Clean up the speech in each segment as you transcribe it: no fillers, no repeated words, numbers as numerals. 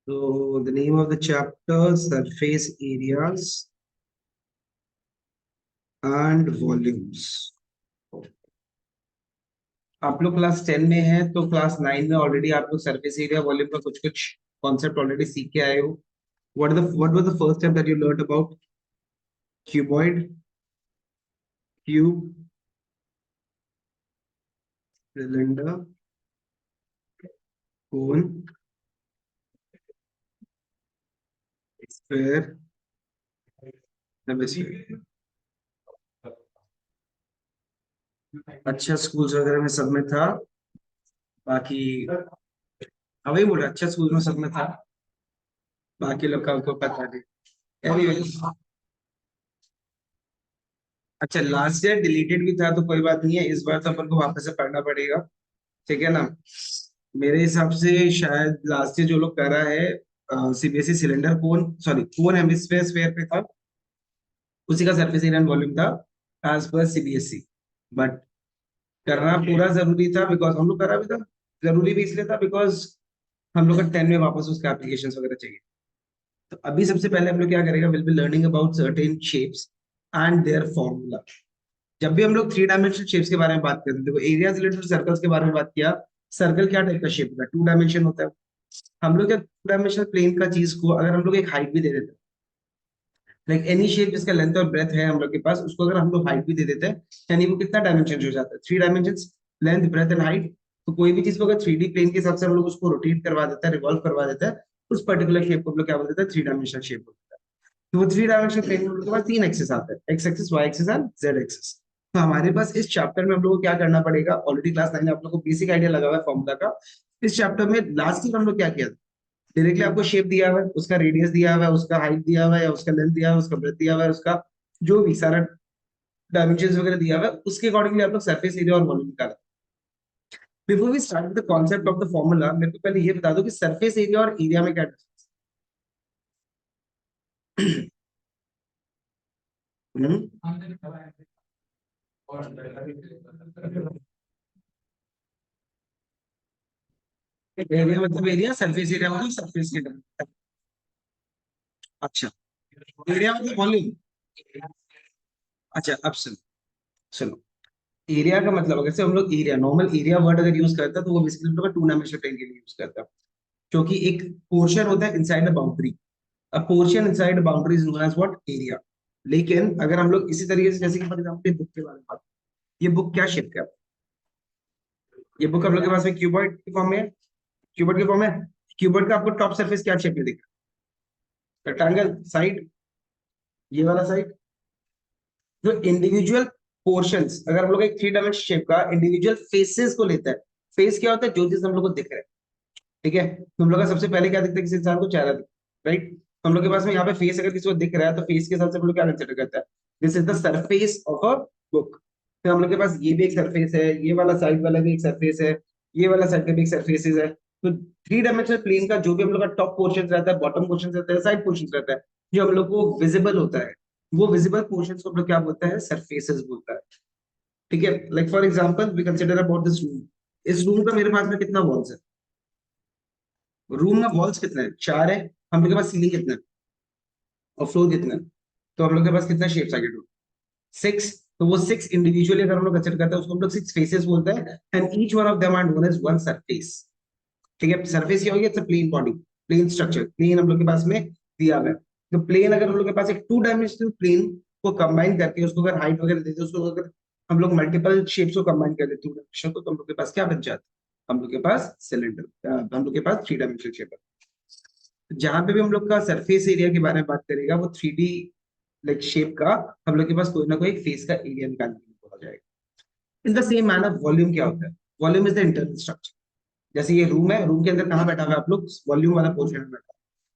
So the name of the chapter, surface areas and volumes. आप लोग class 10 में हैं तो क्लास 9 में ऑलरेडी आप लोग सरफेस एरिया वॉल्यूम का कुछ कुछ कॉन्सेप्ट ऑलरेडी सीख के आए हो. What was the first step that you learned about? Cuboid, cube, cylinder, cone, sphere, hemisphere. अच्छा स्कूल्स वगैरह में सब में था. बाकी वही बोल रहा, अच्छा स्कूल में सब में था. बाकी लोग का उनको पता नहीं. Anyway, अच्छा लास्ट ईयर डिलीटेड भी था तो कोई बात नहीं है, इस बार तो अपन को वापस से पढ़ना पड़ेगा. ठीक है ना. मेरे हिसाब से शायद लास्ट ईयर जो लोग कर रहा है सीबीएसई सिलेंडर कोन सॉरी कोन हेमिस्फीयर स्फीयर पे था, उसी का सरफेस एरिया एंड वॉल्यूम था एज पर सीबीएसई. बट करना पूरा जरूरी था बिकॉज हम लोग करा भी था. जरूरी भी इसलिए था बिकॉज हम लोग का 10 में वापस उसके एप्लीकेशंस वगैरह चाहिए. तो अभी सबसे पहले हम लोग क्या करेगा, will be learning about certain shapes and their formula. जब भी हम लोग थ्री डायमेंशनल शेप्स के बारे में बात करते हैं, देखो एरिया रिलेटेड सर्कल्स के बारे में बात किया. सर्कल क्या टाइप का शेप होता है? टू डायमेंशन होता है. हम लोग क्या टू डायमेंशनल प्लेन का चीज को अगर हम लोग एक हाइट भी दे देते हैं, लाइक एनी शेप जिसका लेंथ और ब्रेथ है हम लोग के पास, उसको अगर हम लोग हाइट भी दे देते हैं, यानी वो कितना डायमेंशन हो जाता है? Three dimension, length breadth and height. तो कोई भी चीज को अगर थ्री डी प्लेन के हिसाब से हम लोग उसको रोटेट करवा देते हैं, रिवॉल्व करवा देते हैं, उस पर्टिकुलर शेप को हम लोग क्या बोल देते हैं? थ्री डायमेंशनल शेप बोलते हैं. तो वो थ्री डायमेंशनल प्लेन में हम लोग के पास तीन एक्सिस आते हैं, X axis, Y axis and Z axis. तो हमारे पास इस चैप्टर में हम लोग को क्या करना पड़ेगा? ऑलरेडी क्लास 9 में आप लोग को बेसिक आइडिया लगा हुआ है फॉर्मूला का. इस चैप्टर में लास्ट ईयर हम लोग क्या किया? डायरेक्टली आपको शेप दिया हुआ है, उसका रेडियस दिया हुआ है, उसका हाइट दिया हुआ है, या उसका लेंथ दिया हुआ है, उसका ब्रेथ दिया हुआ है, उसका जो भी सारा डायमेंशन वगैरह दिया हुआ है, उसके अकॉर्डिंगली आप लोग सरफेस एरिया और वॉल्यूम निकालें. Before we start the concept of the formula, मेरे को पहले ये बता दो कि सरफेस एरिया और एरिया में क्या difference है? एरिया मतलब एरिया, सरफेस एरिया मतलब सरफेस एरिया. अच्छा, एरिया मतलब वॉल्यूम. अच्छा अब सुनो, सुनो. एरिया का मतलब अगर से हम लोग एरिया, नॉर्मल एरिया वर्ड अगर यूज करते हैं तो वो बेसिकली हम लोग टू डायमेंशनल प्लेन के लिए यूज करता है. क्योंकि एक पोर्शन होता है inside the boundary. A portion inside boundary is known as what? Area. लेकिन अगर हम लोग इसी तरीके से, जैसे कि फॉर एग्जांपल बुक के बारे में बात, ये बुक क्या शेप का है? ये बुक हम लोग के पास में क्यूबॉइड की फॉर्म में है. क्यूबॉइड की फॉर्म है. क्यूबॉइड का आपको टॉप सरफेस क्या शेप में दिख रहा है? रेक्टेंगल साइड, ये वाला साइड. जो इंडिविजुअल पोर्शंस, अगर हम लोग एक थ्री डायमेंशन शेप का इंडिविजुअल फेसेस को लेता है, फेस क्या होता है? जो चीज हम लोग को दिख रहा है. ठीक है. तो हम लोग का सबसे पहले क्या दिखता है? किसी इंसान को चेहरा दिखता है, राइट. तो हम लोग के पास में यहाँ पे फेस अगर किसी को दिख रहा है तो फेस के हिसाब से हम लोग क्या कंसिडर करते हैं? This is the surface of a book. फिर हम लोग के पास ये भी एक सरफेस है, ये वाला साइड वाला भी एक सरफेस है, ये वाला साइड का भी एक सरफेसेस है. तो थ्री डायमेंशनल प्लेन का जो भी हम लोग का टॉप पोर्शन रहता है, बॉटम पोर्शन रहता है, साइड पोर्शन रहता है, जो हम लोग को विजिबल होता है, वो विजिबल पोर्शन को हम लोग क्या बोलते हैं? सरफेसेस बोलता है. ठीक है. Like for example we consider about this room. इस रूम का मेरे पास में कितना वॉल्स है? रूम में वॉल्स कितने हैं? चार है. हम लोग के पास सीलिंग कितना है और फ्लोर कितना है? तो हम लोग के पास कितना शेप्स आ गए? सिक्स. तो वो सिक्स इंडिविजुअली अगर हम लोग कंसिडर करते हैं उसको हम लोग सिक्स फेसेस बोलते हैं. And each one of them are known as one surface. ठीक है. सरफेस क्या होगी? It's a plane body, plane structure. Plane हम लोग के पास में दिया हुआ है. तो प्लेन अगर हम लोग के पास एक टू डायमेंशनल प्लेन को कंबाइन करके उसको अगर हाइट वगैरह देते, उसको अगर हम लोग मल्टीपल शेप्स को कंबाइन कर देते टू डायमेंशन को, तो हम लोग के पास क्या बन जाता है? हम लोग के पास सिलेंडर, हम लोग के पास थ्री डायमेंशनल शेप है. जहां पे भी हम लोग का सरफेस एरिया के बारे में बात करेगा, वो थ्री डी लाइक शेप का हम लोग के पास कोई ना कोई फेस का एरिया निकालने के लिए बोला जाएगा. In the same manner volume क्या होता है? Volume is the internal structure. जैसे ये रूम है, रूम के अंदर कहाँ बैठा हुआ है आप लोग? वॉल्यूम वाला पोर्शन में बैठा.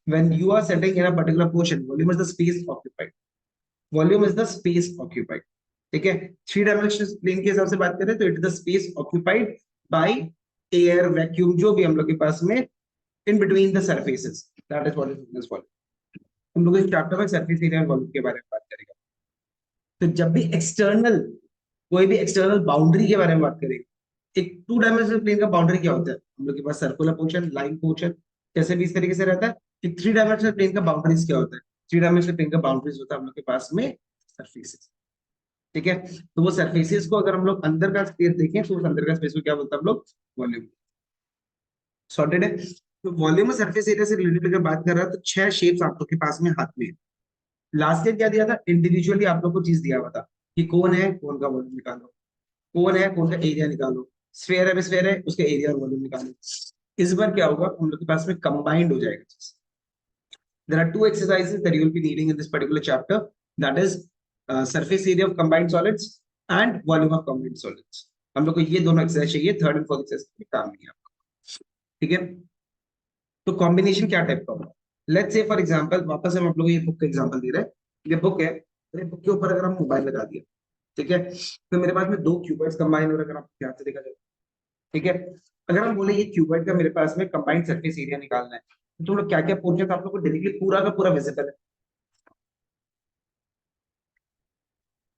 When you are setting in a particular portion, volume is the space occupied. Volume is the space occupied. ठीक है. थ्री डायमेंशनल प्लेन के हिसाब से बात करें तो it is the space occupied by air, vacuum, जो भी हम लोग के पास में in between the surfaces, that is what is known as volume. हम लोग इस चैप्टर में सरफेस एरिया और वॉल्यूम के बारे में बात करेंगे. तो जब भी एक्सटर्नल, कोई भी एक्सटर्नल बाउंड्री के बारे में बात करेंगे, एक टू डायमेंशनल प्लेन का बाउंड्री क्या होता है? हम लोग के पास सर्कुलर पोर्शन, लाइन पोर्शन, जैसे भी इस तरीके से रहता है. कि थ्री डायमेंशनल प्लेन का बाउंड्रीज क्या होता है? थ्री डायमेंशनल प्लेन का बाउंड्रीज होता है हम लोग के पास में सरफेसेस। ठीक है, तो वो सरफेसेस को अगर हम लोग अंदर का स्पेस देखें तो उस अंदर का स्पेस को क्या बोलते हैं हम लोग? वॉल्यूम। सॉर्टेड है। तो वॉल्यूम और सरफेस एरिया से रिलेटेड अगर बात कर रहा है तो छह शेप्स आप लोग के पास में हाथ में है। लास्ट ईयर क्या दिया था? इंडिविजुअली आप लोग को चीज दिया हुआ था कि कौन है, कौन का वॉल्यूम निकालो, कौन है, कौन का एरिया निकालो, स्फेयर है, स्फेयर है, उसका एरिया और वॉल्यूम निकालो। इस बार क्या होगा, हम लोग के पास में कंबाइंड हो जाएगा चीज। There are two exercises that you will be needing in this particular chapter. That is surface area of combined solids and volume of combined solids. हम लोग को ये दोनों एक्सरसाइज चाहिए, थर्ड एंड फोर्थ एक्सरसाइज में काम नहीं है आपका। ठीक है, तो कॉम्बिनेशन क्या टाइप का होगा? लेट्स से फॉर एग्जांपल, वापस हम आप लोगों को ये बुक का एग्जांपल दे रहे हैं। ये बुक है, मेरे बुक के ऊपर अगर हम मोबाइल लगा दिया, ठीक है, तो मेरे पास में दो क्यूबॉइड्स कंबाइन हो रहे हैं, अगर आप ध्यान से देखा जाए। ठीक है, अगर हम बोले ये क्यूबॉइड का मेरे पास में कंबाइंड सरफेस एरिया निकालना है, तो तुम लोग क्या क्या पोर्शन आप लोग को डायरेक्टली पूरा का पूरा विजिबल है।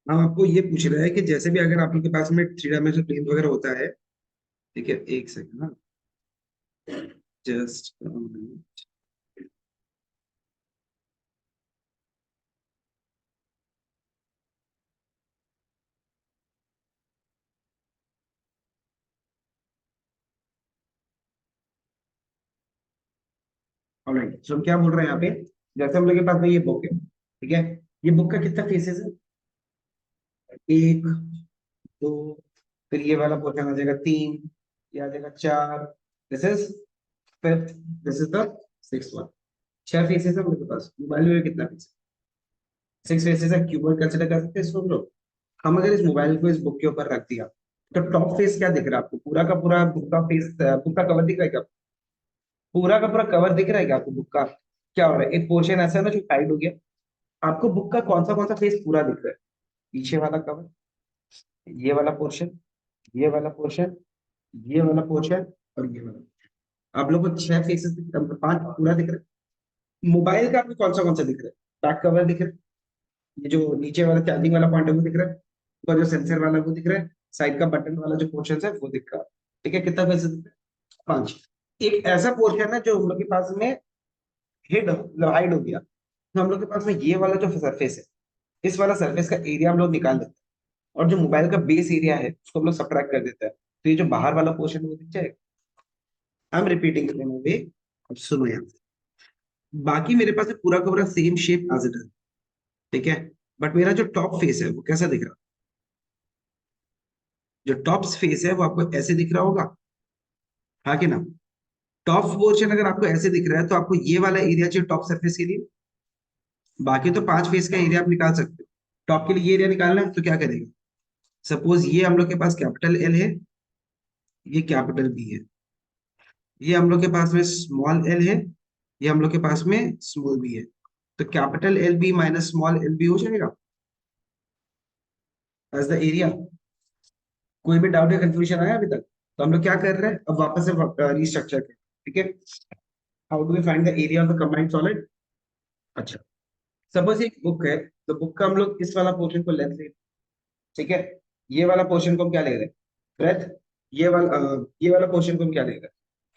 हम आपको ये पूछ रहे हैं कि जैसे भी अगर आप लोग के पास में थ्री डायमेंशनल प्लेन वगैरह होता है, ठीक है, एक सेकंड ना, जस्ट ऑलराइट। सो हम क्या बोल रहे हैं यहाँ पे, जैसे हम लोग के पास में ये बुक है, ठीक है, ये बुक का कितना फेसेस है? एक, दो, फिर ये वाला पोर्शन आ जाएगा तीन, ये आ जाएगा चार, this is fifth, this is the six one. छह फेसेस है हम लोग के पास। मोबाइल में कितना फेस? सिक्स फेसेस है। कीबोर्ड कंसिडर कर सकते हैं इसको हम लोग। हम अगर इस मोबाइल को इस बुक के ऊपर रख दिया, तो टॉप फेस क्या दिख रहा है आपको? पूरा का पूरा बुक का फेस, बुक का कवर दिख रहा है क्या? पूरा का पूरा कवर दिख रहा है क्या आपको बुक का? क्या हो रहा है, एक पोर्शन ऐसा है ना जो हाइड हो गया। आपको बुक का कौन सा फेस पूरा दिख रहा है? पीछे वाला कवर, ये वाला पोर्शन, ये वाला पोर्शन, ये वाला पोर्शन और ये वाला। आप लोग को छह फेसेस दिख रहा है, पांच पूरा दिख रहा है। मोबाइल का आपको कौन सा दिख रहा है? बैक कवर दिख रहा है, ये जो नीचे वाला चार्जिंग वाला पॉइंट है वो दिख रहा है, ऊपर जो सेंसर वाला वो दिख रहा है, साइड का बटन वाला जो पोर्शन है वो दिख रहा है। ठीक है, कितना फेसेस दिख रहा है? पांच। एक ऐसा पोर्शन है जो हम लोग के पास में हिड हाइड हो गया, तो हम लोग के पास में ये वाला जो सरफेस है, इस वाला सरफेस का एरिया हम लोग निकाल देते हैं, और जो मोबाइल का बेस एरिया है उसको हम लोग सब्ट्रैक्ट कर देते हैं, तो ये जो बाहर वाला पोर्शन है वो दिख जाएगा। आई एम रिपीटिंग इन अ वे, अब सुनो यहाँ से। बाकी मेरे पास है पूरा का पूरा same shape as it is, ठीक है, बट मेरा जो टॉप फेस है वो कैसा दिख रहा है? जो टॉप फेस है वो आपको ऐसे दिख रहा होगा, हाँ कि ना? टॉप पोर्शन अगर आपको ऐसे दिख रहा है तो आपको ये वाला एरिया चाहिए टॉप सरफेस के लिए। बाकी तो पांच फेस का एरिया आप निकाल सकते हो, टॉप के लिए ये एरिया निकालना है तो क्या करेगा? सपोज ये हम लोग के पास कैपिटल एल है, ये कैपिटल बी है, ये हम लोग के पास में स्मॉल एल है, ये हम लोग के पास में स्मॉल बी है, तो capital L B minus small L B हो जाएगा एज द एरिया। कोई भी डाउट या कंफ्यूजन आया अभी तक? तो हम लोग क्या कर रहे हैं, अब वापस से रीस्ट्रक्चर कर, ठीक है। How do we find the area of the combined solid? अच्छा, सपोज एक बुक है, तो बुक का हम लोग इस वाला पोर्शन को लेंथ ले, ठीक है, ये वाला पोर्शन को हम क्या ले रहे हैं? ब्रेथ। ये वाला पोर्शन को हम क्या ले रहे हैं?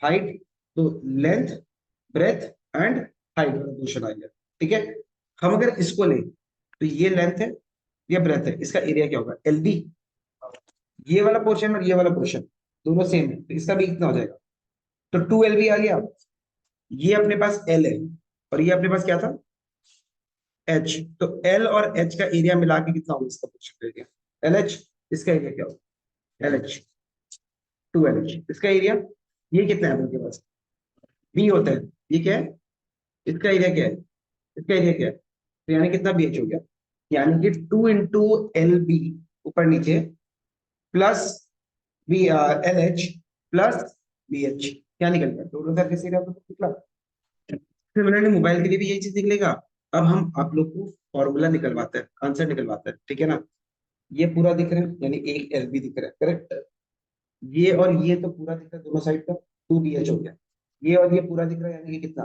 हाइट। तो लेंथ, ब्रेथ एंड हाइट वाला पोर्शन आ गया, ठीक है। हम अगर इसको लें, तो ये लेंथ है, ये ब्रेथ है, इसका एरिया क्या होगा? L B. ये वाला पोर्शन और ये वाला पोर्शन दोनों सेम है, तो इसका भी कितना हो जाएगा? तो टू एल बी आ गया। ये अपने पास एल है, और ये अपने पास क्या था? एच। तो एल और एच का एरिया मिला के कितना होगा इसका पोर्शन एरिया? L H. इसका एरिया क्या होगा? L H, two L H इसका एरिया। ये कितना है आपके पास? बी होता है, ये क्या है? इसका एरिया क्या है? इसका एरिया क्या है? तो यानी कितना बी एच हो गया? यानी कि टू इंटू एल बी, ऊपर नीचे, plus B L H, plus B H, क्या निकल गया? टोटल सरफेस एरिया तो निकला। सिमिलरली मोबाइल के लिए भी यही चीज निकलेगा। अब हम आप लोग को फॉर्मूला निकलवाते हैं, आंसर निकलवाते हैं, ठीक है ना। ये पूरा दिख रहा है, यानी एक एल बी दिख रहा है, करेक्ट। ये और ये तो पूरा दिख रहा है दोनों साइड का, टू बी एच हो गया। ये और ये पूरा दिख रहा है, यानी कि कितना?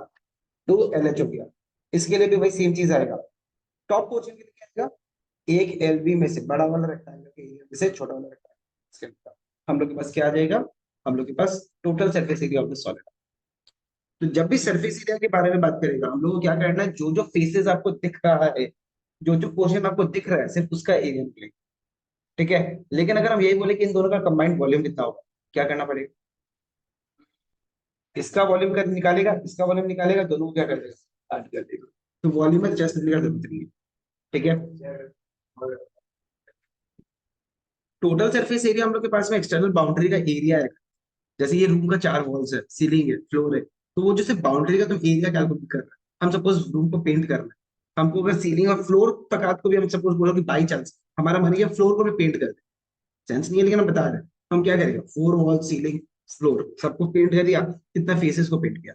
टू एल एच हो गया। इसके लिए भी वही सेम चीज आएगा। टॉप पोर्शन के लिए क्या आएगा? एक एल बी में से बड़ा वाला रेक्टेंगल के एरिया में से छोटा वाला रेक्टेंगल, हम लोग के पास क्या आ जाएगा? हम लोग के पास total surface area of the solid. तो जब भी सरफेस एरिया के बारे में बात करेगा हम लोग को क्या करना है, जो जो फेसेस आपको दिख रहा है, जो जो पोर्शन आपको दिख रहा है, सिर्फ उसका एरिया निकलेगा। ठीक है। लेकिन अगर हम यही बोले कि इन दोनों का कंबाइंड वॉल्यूम कितना होगा, क्या करना पड़ेगा, इसका वॉल्यूम कर निकालेगा, इसका वॉल्यूम निकालेगा, दोनों को क्या कर देगा, ऐड कर देगा। तो वॉल्यूम में जस्ट निकल जरूरत नहीं है। ठीक है। टोटल सरफेस एरिया हम लोग के पास में एक्सटर्नल बाउंड्री का एरिया है। जैसे ये रूम का 4 वॉल्स है, सीलिंग है, फ्लोर है, तो वो जो सिर्फ बाउंड्री का तुम एरिया कैलकुलेट कर रहे हैं। हम सपोज रूम को पेंट करना है, हमको अगर सीलिंग और फ्लोर तक को भी हम सपोज बोलो कि बाई चांस हमारा मन है फ्लोर को भी पेंट कर दे, सेंस नहीं है लेकिन हम बता रहे हैं, हम क्या करेंगे, 4 वॉल, सीलिंग, फ्लोर सबको पेंट कर दिया, कितना फेसेस को पेंट किया,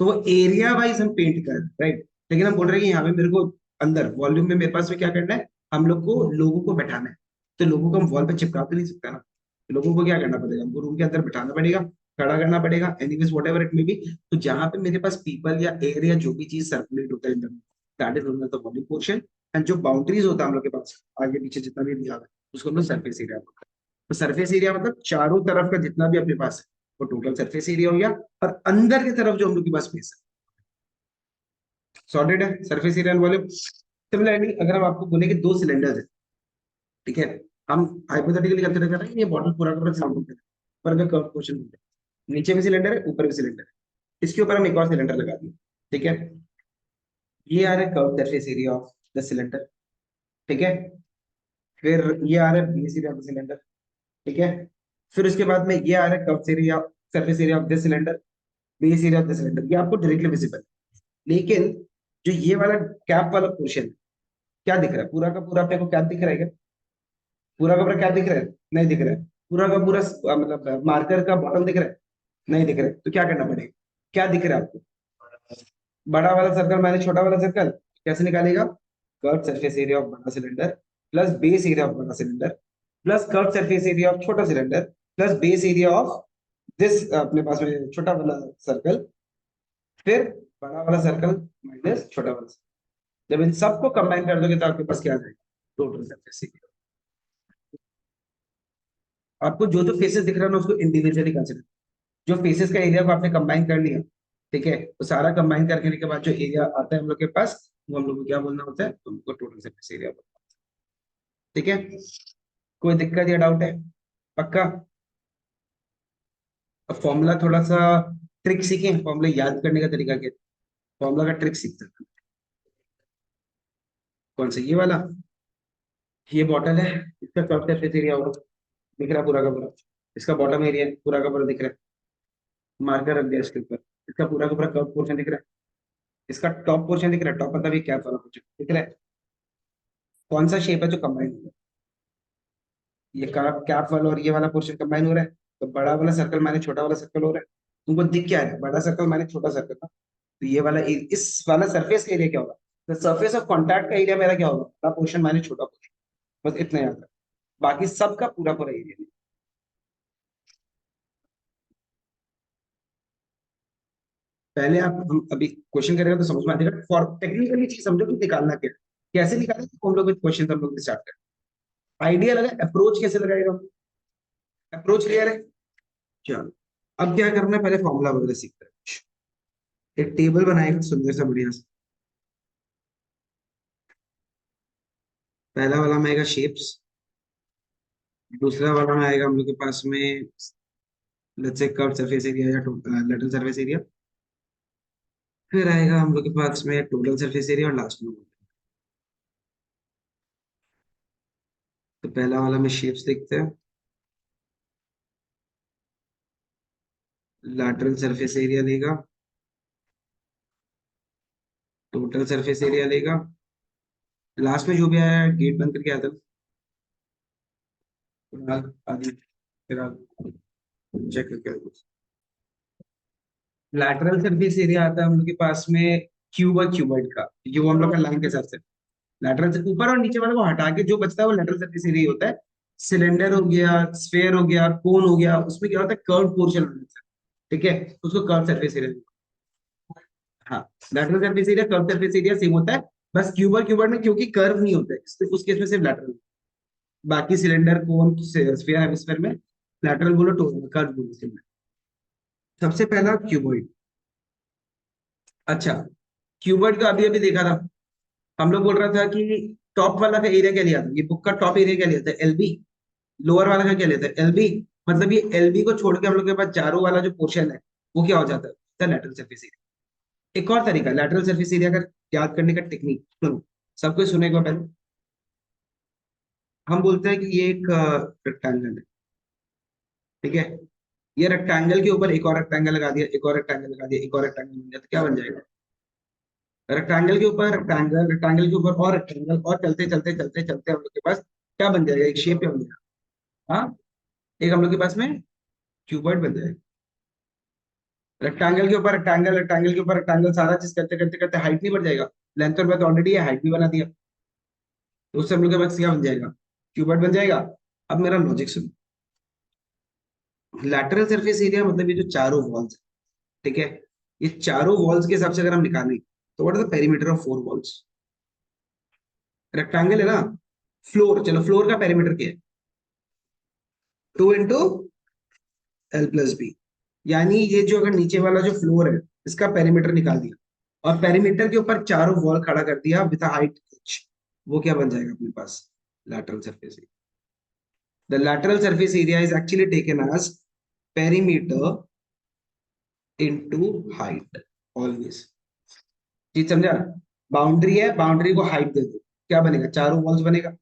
तो वो एरिया वाइज हम पेंट कर रहे हैं, राइट। लेकिन हम बोल रहे हैं कि यहाँ पे मेरे को अंदर वॉल्यूम में मेरे पास में क्या करना है, हम लोग को लोगों को बैठाना है। तो लोगों को हम वॉल पे चिपका तो नहीं सकता ना, लोगों को क्या करना पड़ेगा, हमको रूम के अंदर बैठाना पड़ेगा, खड़ा करना पड़ेगा, anyways what ever it may be. तो जहां पे मेरे पास पीपल या एरिया जो भी चीज सर्कुलेट होता है in that is known as the volume portion. And जो बाउंड्रीज होता है हम लोग के पास आगे पीछे जितना भी दिया है उसको हम लोग सरफेस एरिया बोलते हैं। तो सरफेस एरिया मतलब चारों तरफ का जितना भी अपने पास है वो टोटल सरफेस एरिया हो गया। और अंदर की तरफ जो हम लोग के पास स्पेस है, सॉलिड है, surface area and volume. Similarly अगर हम आपको बोले कि 2 सिलेंडर्स है, ठीक है, हम हाइपोथेटिकली कंसीडर कर रहे हैं कि ये बॉटल पूरा का पूरा सिलेंडर है, पर अगर कर्व पोर्शन है, नीचे भी सिलेंडर है, ऊपर भी सिलेंडर है, इसके ऊपर हम एक और सिलेंडर लगा दिए। ठीक है। ये आ रहा है curve surface area of the cylinder. ठीक है। फिर ये आ रहा है base area of the cylinder. ठीक है। फिर उसके बाद में ये आ रहा है curve area, surface area of the cylinder, base area of the cylinder, ये आपको डायरेक्टली विजिबल है। लेकिन जो ये वाला कैप वाला पोर्शन क्या दिख रहा है, पूरा का पूरा अपने को क्या दिख रहा है क्या? पूरा का पूरा क्या दिख रहा है? नहीं दिख रहा है। पूरा का पूरा मतलब मार्कर का बॉटम दिख रहा है? नहीं दिख रहा है। तो क्या करना पड़ेगा, क्या दिख रहा है आपको, बड़ा वाला सर्कल माइनस छोटा वाला सर्कल, कैसे निकालेगा, कर्व सरफेस एरिया ऑफ बड़ा cylinder plus base area of बड़ा cylinder plus curve surface area of छोटा cylinder plus base area of this अपने पास में छोटा वाला सर्कल, फिर बड़ा वाला सर्कल माइनस छोटा वाला सर्कल। जब इन सबको कंबाइन कर दोगे तो आपके पास क्या आ जाएगा, टोटल सरफेस एरिया। आपको जो जो फेसेस दिख रहा है ना उसको इंडिविजुअली कंसिडर, जो फेसेस का एरिया को आपने कंबाइन कर लिया, ठीक है, तो सारा कंबाइन करने के बाद जो एरिया आता है हम लोग के पास, वो हम लोग को क्या बोलना होता है, तो हमको टोटल सरफेस एरिया बोलना होता है। ठीक है। कोई दिक्कत या डाउट है? पक्का। अब फॉर्मूला थोड़ा सा ट्रिक सीखें, फॉर्मूला याद करने का तरीका क्या है, फॉर्मूला का ट्रिक सीखते हैं। कौन सा, ये वाला, ये बॉटल है, इसका टॉप सरफेस एरिया होगा, दिख रहा है पूरा का पूरा, इसका बॉटम एरिया पूरा का पूरा दिख रहा है, मार्कर रख दिया इसके ऊपर, इसका पूरा का पूरा कर्व पोर्शन दिख रहा है, इसका टॉप पोर्शन दिख रहा है, टॉप मतलब ये कैप वाला पोर्शन दिख रहा है। कौन सा शेप है जो कंबाइन हो रहा है, ये कैप कैप वाला और ये वाला पोर्शन कंबाइन हो रहा है, तो बड़ा वाला सर्कल माइनस छोटा वाला सर्कल हो रहा है। तुमको दिख क्या है, बड़ा सर्कल माइनस छोटा सर्कल ना, तो ये वाला इस वाला सरफेस का एरिया क्या होगा, तो सरफेस ऑफ कॉन्टैक्ट का एरिया मेरा क्या होगा, बड़ा पोर्शन माइनस छोटा पोर्शन, बस इतना याद रख, बाकी सबका पूरा पूरा एरिया। पहले आप हम अभी क्वेश्चन करेंगे तो समझ में आ जाएगा, फॉर टेक्निकली चीज समझो कि निकालना क्या है, कैसे निकालें, तो हम लोग क्वेश्चन हम लोग स्टार्ट करें। आइडिया लगा, अप्रोच कैसे लगाएगा, अप्रोच क्लियर है। चलो, अब क्या करना है, पहले फॉर्मूला वगैरह सीखते हैं। एक टेबल बनाएगा सुंदर सा बढ़िया सा, पहला वाला में आएगा शेप्स, दूसरा वाला में आएगा हम लोग के पास में let's say curve surface area या लेटरल सरफेस एरिया, फिर आएगा हम लोग के पास में टोटल सरफेस एरिया और लास्ट में। तो पहला वाला में शेप्स देखते हैं, लैटरल सरफेस एरिया लेगा, टोटल सरफेस एरिया लेगा, लास्ट में जो भी आया है गेट बंद करके आता है, फिलहाल आगे फिलहाल चेक करके लैटरल सरफेस एरिया आता है हम लोग के पास में क्यूब और क्यूबॉइड का, क्योंकि वो हम लोग का लाइन के हिसाब से लैटरल से ऊपर और नीचे वाले को हटा के जो बचता है वो लैटरल सरफेस एरिया होता है। सिलेंडर हो गया, स्फेयर हो गया, कोन हो गया, उसमें क्या होता है, कर्व पोर्शन होता है, ठीक है, उसको कर्व सरफेस एरिया। हाँ, lateral surface area curve surface area same होता है, बस क्यूब और क्यूबॉइड में क्योंकि कर्व नहीं होता है उस केस में सिर्फ लैटरल, बाकी सिलेंडर कोन स्फीयर हेमिस्फीयर में लैटरल बोलो तो कर्व बोलो। सबसे पहला क्यूबॉइड, अच्छा, क्यूबर्ड का अभी अभी देखा था, हम लोग बोल रहा था कि टॉप वाला का एरिया क्या लिया था, ये बुक का टॉप एरिया क्या लिया था, एलबी। लोअर वाला का क्या लिया था, एलबी। मतलब ये एलबी को छोड़ के हम लोग के पास चारों वाला जो पोर्शन है वो क्या हो जाता है, लैटरल सरफेस एरिया। एक और तरीका लैटरल सरफेस एरिया का याद करने का टेक्निक सुनो, सब कुछ सुनेगा पहले। हम बोलते हैं कि ये एक रेक्टेंगल है, ठीक है। ये रेक्टेंगल के ऊपर एक और रेक्टेंगल लगा दिया, एक और रेक्टेंगल लगा दिया, एक और रेक्टेंगल बन गया, तो क्या बन जाएगा, रेक्टेंगल के ऊपर रेक्टेंगल, रेक्टेंगल के ऊपर और रेक्टेंगल, और चलते चलते चलते चलते हम लोग के पास क्या बन जाएगा, एक शेप बन जाएगा। हाँ, एक हम लोग के पास में क्यूबॉइड बन जाएगा। रेक्टेंगल के ऊपर रेक्टेंगल, रेक्टेंगल के ऊपर रेक्टेंगल, सारा चीज करते करते करते हाइट नहीं बढ़ जाएगा, लेंथ और ब्रेथ ऑलरेडी है, हाइट भी बना दिया, तो उससे हम लोग के पास क्या बन जाएगा, क्यूबॉइड बन जाएगा। अब मेरा लॉजिक सुनो, लैटरल सरफेस एरिया मतलब ये जो चारों वॉल्स, ठीक है, ये चारों वॉल्स के हिसाब से अगर हम निकालें तो what is the perimeter of four walls, rectangle है ना, फ्लोर, चलो फ्लोर का पेरीमीटर क्या है, 2 into L+B। यानी ये जो अगर नीचे वाला जो फ्लोर है इसका पेरीमीटर निकाल दिया और पेरीमीटर के ऊपर चारों वॉल खड़ा कर दिया विद हाइट h, वो क्या बन जाएगा अपने पास, lateral surface area. The lateral surface area is actually taken as perimeter into height always. चीज समझा, बाउंड्री है, बाउंड्री को हाइट दे दो, क्या बनेगा, चारों वॉल्स बनेगा।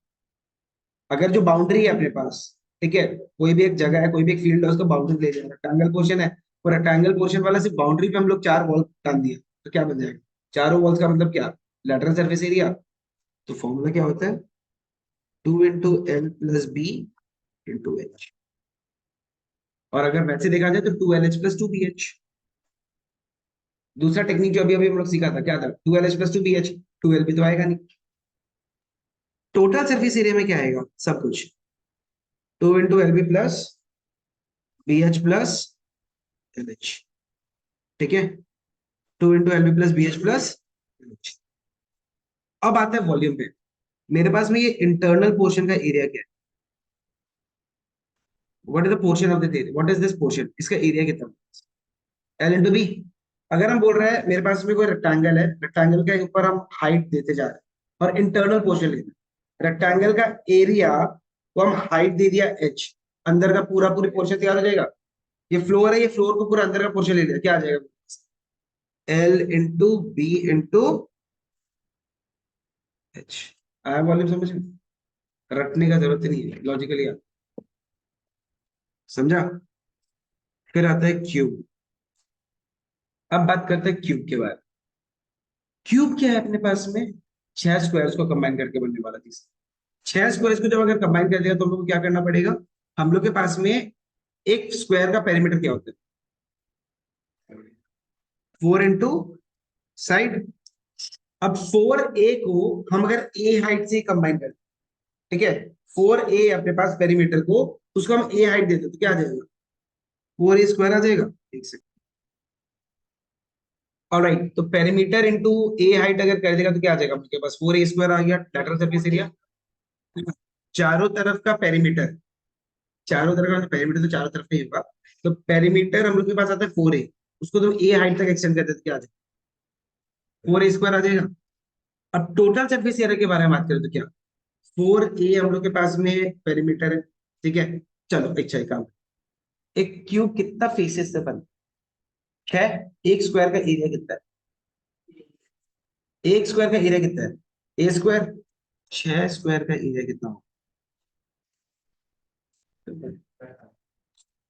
अगर जो बाउंड्री है अपने पास, ठीक है, कोई भी एक जगह है, कोई भी एक फील्ड है, उसको बाउंड्री ले जाए, रेक्टेंगल पोर्शन है, और रेक्टेंगल पोर्शन वाला सिर्फ बाउंड्री पे हम लोग चार वॉल टान दिए, तो क्या बन जाएगा, चारों वॉल्स का मतलब क्या, लेटरल सरफेस एरिया। तो फॉर्मूला क्या होता है, 2 into L+B into H। और अगर वैसे देखा जाए तो 2LH+2BH। दूसरा टेक्निक जो अभी अभी हम लोग सीखा था क्या था, 2LH+2BH, 2L भी तो आएगा नहीं। टोटल सरफेस एरिया में क्या आएगा, सब कुछ 2 into LB+BH+LH, ठीक है, 2 into LB+BH+LH। अब आता है वॉल्यूम पे, मेरे पास में ये इंटरनल पोर्शन का एरिया क्या है, what is the portion of the area, what is this portion, इसका एरिया कितना, L into B। अगर हम बोल रहे हैं मेरे पास में कोई रेक्टेंगल है, रेक्टेंगल के ऊपर हम हाइट देते जा रहे हैं और इंटरनल पोर्शन लेते हैं, रेक्टेंगल का एरिया को हम हाइट दे दिया h, अंदर का पूरा पूरी पोर्शन तैयार हो जाएगा। ये फ्लोर है, ये फ्लोर को पूरा अंदर का पोर्शन ले लिया, क्या आ जाएगा, L into B into H। आया वॉल्यूम समझ में, रटने का जरूरत ही नहीं है, लॉजिकली आ समझा। फिर आता है क्यूब। अब बात करते हैं क्यूब के बारे में। क्यूब क्या है अपने पास में, 6 स्क्वायर्स को कंबाइन करके बनने वाला चीज। 6 स्क्वायर्स को जब अगर कंबाइन कर दिया तो हम लोग को क्या करना पड़ेगा, हम लोग के पास में एक स्क्वायर का पेरीमीटर क्या होता है, 4 into साइड। अब 4A को हम अगर ए हाइट से कंबाइन करें, ठीक है, 4A अपने पास पेरीमीटर को, उसको हम ए हाइट देते तो क्या आ जाएगा, 4A² आ जाएगा, एक सेकंड। ऑलराइट, तो पेरीमीटर इंटू ए हाइट अगर कर देगा तो क्या आ जाएगा आपके पास, 4A² आ गया लेटरल सरफेस एरिया। चारों तरफ का पेरीमीटर, चारों तरफ का पेरीमीटर तो चारों तरफ का ही होगा, तो पेरीमीटर हम लोग के पास आता है 4A, उसको तो ए हाइट तक एक्सटेंड कर देते तो क्या आ जाएगा, 4A² आ जाएगा। अब टोटल सरफेस एरिया के बारे में बात करें तो क्या, 4A हम लोग के पास में पेरीमीटर है, ठीक है। चलो अच्छा एक काम, एक क्यूब कितना फेसेस से बना, 6, एक स्क्वायर का एरिया कितना है, एक स्क्वायर का एरिया कितना है, A², 6 स्क्वायर का एरिया कितना होगा।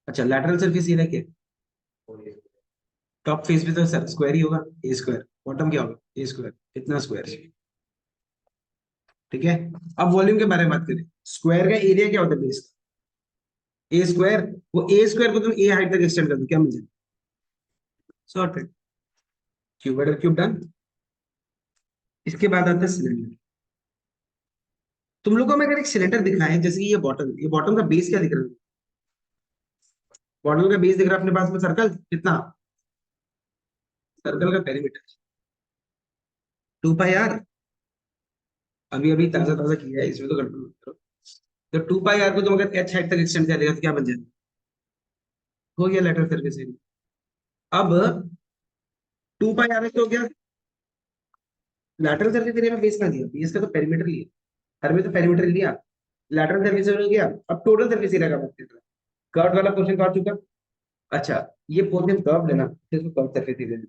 अच्छा, लैटरल सरफेस एरिया क्या है, टॉप फेस भी तो स्क्वायर ही होगा, A², बॉटम क्या होगा, A², कितना स्क्वायर, ठीक है। अब वॉल्यूम के बारे में बात करें, स्क्वायर का एरिया क्या होता है बेस का, A², वो A² को तुम ए हाइट तक एक्सटेंड कर दो, क्या मिल जाएगा, सॉर्टेड, क्यूब क्यूब डन। इसके बाद आता है सिलेंडर। तुम लोगों में अगर एक सिलेंडर दिखाएं, जैसे कि ये बॉटम का बेस क्या दिख रहा है, बॉटम का बेस दिख रहा है अपने पास में, सर्कल कितना, सर्कल का पेरीमीटर 2πr, अभी अभी ताजा ताजा किया है, इसमें तो कंट्रोल करो। तो 2πr को तुम अगर h हाइट तक एक्सटेंड कर देगा तो क्या बन जाएगा, हो गया लेटर सर्किल से। अब टू पाई आर तो हो गया। लैटरल सर्फेस एरिया में बेस का दिया, बेस का तो पेरीमीटर लिया, हर में तो पेरीमीटर लिया, लैटरल सर्फेस एरिया हो गया। अब टोटल सर्फेस एरिया का बात कर रहा है। कर्व वाला क्वेश्चन तो आ चुका। अच्छा, ये पोर्शन कर्व लेना, फिर इसको curve surface area,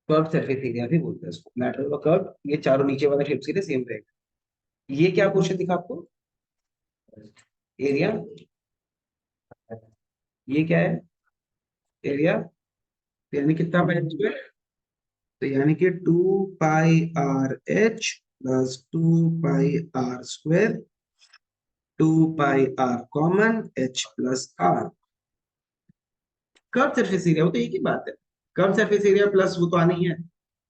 curve surface area भी बोलते हैं इसको, लैटरल और कर्व ये चारों नीचे वाला शेप्स के लिए सेम रहेगा। ये क्या क्वेश्चन दिखा आपको, एरिया, ये क्या है, एरिया, यानी कितना पाई स्क्वायर, तो यानी कि 2 pi R H plus 2 pi R square, 2 pi R common, H plus R. Curve surface area, वो तो एक ही बात है, कर्व सरफेस एरिया प्लस वो तो आनी ही है।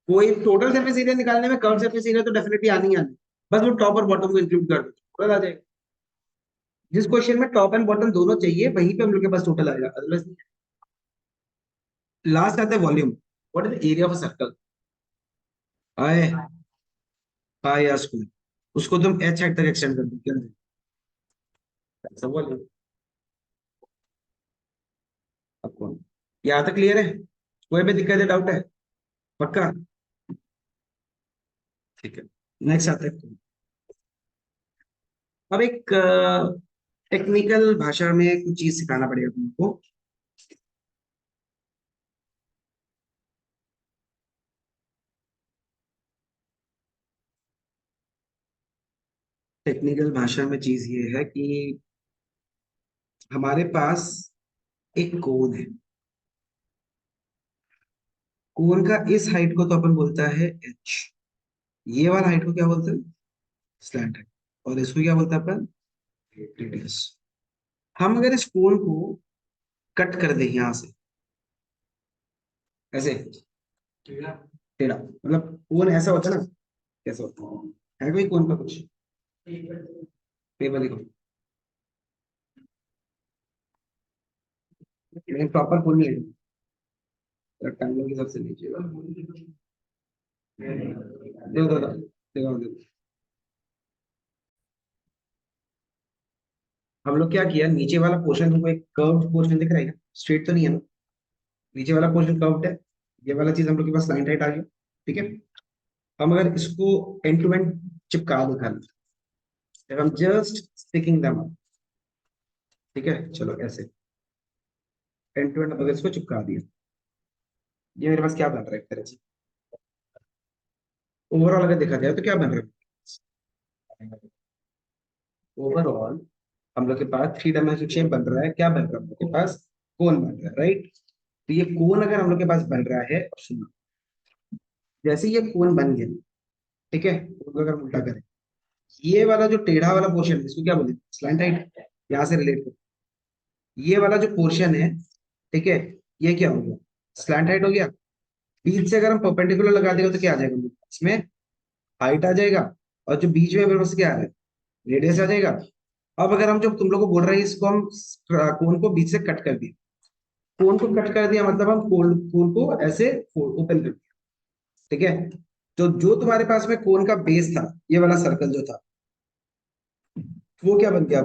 कोई टोटल सरफेस एरिया निकालने में कर्व सरफेस एरिया तो डेफिनेटली आनी ही आनी, बस वो टॉप और बॉटम को इंक्लूड कर दो, टोटल आ जाएगा। जिस क्वेश्चन में टॉप एंड बॉटम दोनों चाहिए वहीं पे हम लोग के पास टोटल आएगा, अदरवाइज। लास्ट आता है volume, what is the area of a circle, आए पाई आर स्क्वायर, उसको तुम एच हाइट तक एक्सटेंड कर दो, क्या सब वॉल्यूम। अब कौन, यहाँ तक क्लियर है, कोई भी दिक्कत है, डाउट है, पक्का, ठीक है। नेक्स्ट आता है, अब एक टेक्निकल भाषा में कुछ चीज सिखाना पड़ेगा तुमको। टेक्निकल भाषा में चीज ये है कि हमारे पास एक कोन है, कोन का इस हाइट को तो अपन बोलता है एच, ये वाला हाइट को क्या बोलते हैं, स्लैंट हाइट, और इसको क्या बोलते हैं अपन, रेडियस। हम अगर इस कोन को कट कर दें यहां से, ऐसे टेढ़ा, मतलब कोन ऐसा होता है ना, कैसा होता है कोई कोन का कुछ पेपर देखो, लेकिन प्रॉपर कोन नहीं है, रेक्टेंगल की सबसे नीचे, देखो देखो देखो देखो। हम लोग क्या किया, नीचे वाला पोर्शन तुमको एक कर्व्ड पोर्शन दिख रहा है, स्ट्रेट तो नहीं है ना, नीचे वाला पोर्शन कर्व्ड है, ये वाला चीज हम लोग के पास लाइन राइट आ गया, ठीक है। हम अगर इसको एंड टू एंड चिपका दो खाली, if I'm just sticking them up, ठीक है, चलो ऐसे एंड टू एंड अगर इसको चिपका दिया, ये मेरे पास क्या बन रहा है एक तरह से, ओवरऑल अगर देखा जाए तो क्या बन रहा है, ओवरऑल हम लोग के पास 3 डायमेंशनल शेप बन रहा है, क्या बन रहा है हम लोग के पास, कोन बन रहा है, राइट। तो ये कोन अगर हम लोग के पास बन रहा है, सुनो, जैसे ये कोन बन गया, ठीक है, उसको अगर हम उल्टा करें, ये वाला जो टेढ़ा वाला पोर्शन है इसको क्या बोलते हैं, स्लैंट हाइट, यहाँ से रिलेट करो, ये वाला जो पोर्शन है, ठीक है, ये क्या हो गया, स्लैंट हाइट हो गया। बीच से अगर हम परपेंडिकुलर लगा देंगे तो क्या आ जाएगा, इसमें हाइट आ जाएगा, और जो बीच में फिर उससे क्या आ रहा है, रेडियस आ जाएगा। अब अगर हम जो तुम लोग को बोल रहे हैं, इसको हम कोन को बीच से कट कर दिया, कोन को कट कर दिया मतलब हम कोन कोन को ऐसे ओपन कर दिया, ठीक है। तो जो तुम्हारे पास में कोन का बेस था, ये वाला सर्कल जो था, वो क्या बन गया,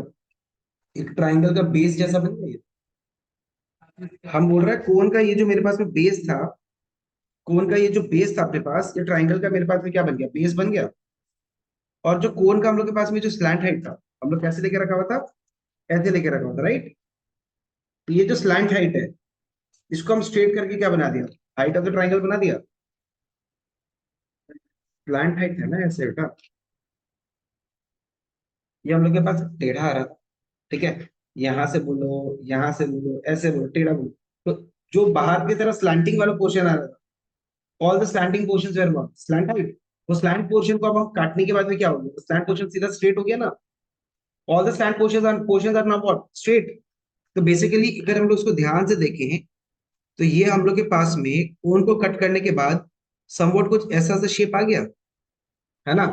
एक ट्राइंगल का बेस जैसा बन गया हम बोल रहे हैं कोन का ये जो मेरे पास में बेस था, कोन का ये जो बेस था अपने पास, ये ट्राइंगल का मेरे पास में क्या बन गया, बेस बन गया। और जो कोन का हम लोग के पास में जो स्लैंट हाइट था, हम लोग कैसे लेके रखा हुआ था, ऐसे लेके रखा हुआ था, राइट। तो ये जो स्लैंट हाइट है, इसको हम स्ट्रेट करके क्या बना दिया, हाइट ऑफ द ट्राइंगल बना दिया। स्लैंट हाइट है ना ऐसे बेटा, ये हम लोग के पास टेढ़ा आ रहा था, ठीक है, यहां से बोलो, यहां से बोलो, ऐसे बोलो, टेढ़ा बोलो, तो जो बाहर की तरफ स्लैंटिंग वाला पोर्शन आ रहा था, all the slanting portions were what, slant height. वो स्लैंट पोर्शन को अब हम काटने के बाद में क्या हो गया, स्लैंट पोर्शन सीधा स्ट्रेट हो गया ना, all the slant portions are now what, straight. तो बेसिकली अगर हम लोग उसको ध्यान से देखें, तो ये हम लोग के पास में कोन को कट करने के बाद समवॉट कुछ ऐसा सा शेप आ गया, है ना।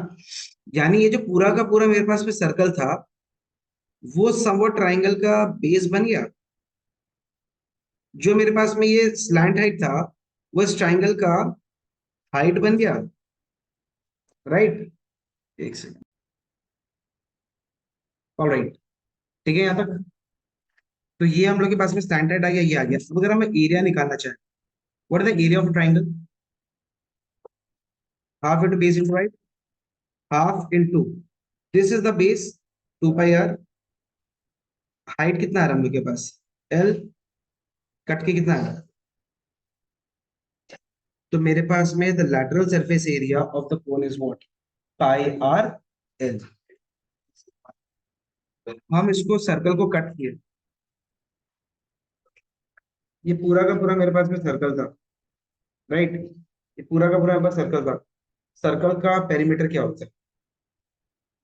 यानी ये जो पूरा का पूरा मेरे पास में सर्कल था, वो समवॉट ट्राइंगल का बेस बन गया। जो मेरे पास में ये स्लैंट हाइट था, वो इस ट्राइंगल का हाइट बन गया, राइट। एक सेकंड, ऑलराइट, ठीक है, यहाँ तक। तो ये हम लोग के पास में स्टैंडर्ड आ गया, ये आ गया। अब अगर हमें एरिया निकालना चाहे, what is the area of triangle? Half into base into height, half into this is the base 2 pi r, height कितना है हम लोग के पास एल, कट के कितना है, तो मेरे पास में the lateral surface area of the cone is what, pi R L. हम इसको सर्कल को कट किए, ये पूरा का पूरा मेरे पास में सर्कल था, राइट, ये पूरा का पूरा मेरे पास सर्कल था। सर्कल का पेरीमीटर क्या होता है,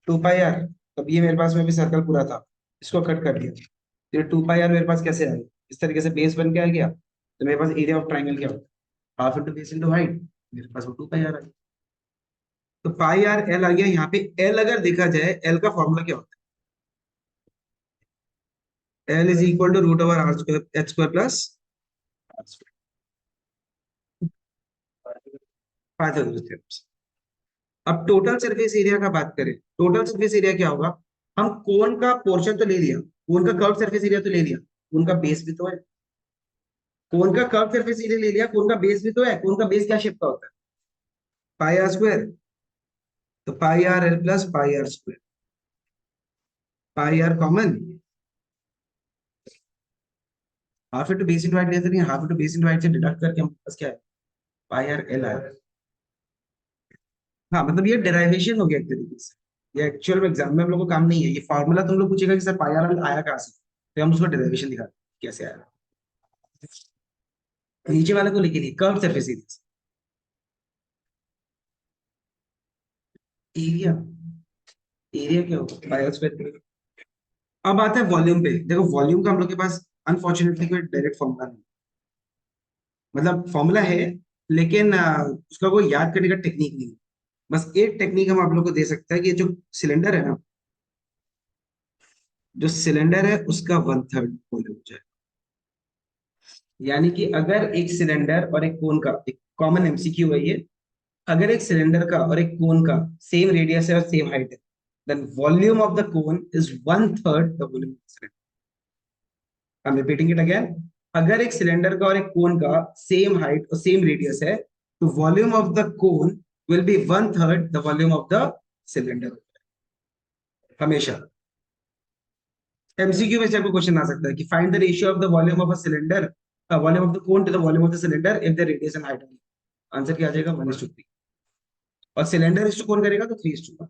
2 पाई आर। अब ये मेरे पास में भी सर्कल पूरा था, इसको कट कर दिया, तो ये 2 पाई आर मेरे पास कैसे आया, इस तरीके से बेस बन के आ गया, तो मेरे पास एरिया ऑफ ट्राइंगल क्या होता है, half into base into height, मेरे पास वो 2 पाई आर आ गया। तो पाई आर एल आ गया, यहाँ पे एल अगर देखा जाए, एल का फॉर्मूला क्या होता है, L is equal to root over r square h square plus r square. अब टोटल सरफेस एरिया का बात करें, टोटल सरफेस एरिया क्या होगा, हम कोन का पोर्शन तो ले लिया, कोन का कर्व सरफेस एरिया तो ले लिया, कोन का बेस भी तो है, कोन का कर्व सरफेस एरिया ले लिया, कोन का बेस भी तो है, कोन का बेस क्या शेप का होता है, पाई आर स्क्वायर, तो pi R L plus pi R square, pi R common, half into base into height लेते नहीं, half into base into height से डिडक्ट करके हमारे पास क्या है, पाई आर एल आया। हाँ मतलब ये डेराइवेशन हो गया एक तरीके से, ये एक्चुअल में एग्जाम में हम लोग को काम नहीं है, ये फॉर्मूला तुम लोग पूछेगा कि सर पाई आर एल आया कहाँ से, तो हम उसको डेराइवेशन दिखा कैसे आया, नीचे वाले को लेके नहीं, curve surface area, area, area क्या होगा पाई आर स्क्वायर। अब आता है वॉल्यूम पे, देखो वॉल्यूम का हम लोग के पास अनफॉर्चुनेटली कोई डायरेक्ट फॉर्मूला नहीं, मतलब फॉर्मूला है लेकिन उसका कोई याद करने का टेक्निक नहीं है। बस एक टेक्निक हम आप लोग को दे सकते हैं कि जो सिलेंडर है ना, जो सिलेंडर है उसका 1/3 वॉल्यूम हो जाए, यानी कि अगर एक सिलेंडर और एक कोन का, एक कॉमन एमसीक्यू है ये, अगर एक सिलेंडर का और एक कोन का सेम रेडियस है और सेम हाइट है, then volume of the cone is 1/3 the volume of the cylinder. I am repeating it again, अगर एक सिलेंडर का और एक कोन का सेम हाइट और सेम रेडियस है, तो volume of the cone will be 1/3 the volume of the cylinder, हमेशा। एमसीक्यू में से आपको क्वेश्चन आ सकता है कि find the ratio of the volume of a cylinder, volume of the cone to the volume of the cylinder if the radius and height. Answer क्या आ जाएगा, 1:3, और सिलेंडर इस टू कोन करेगा तो 3:1,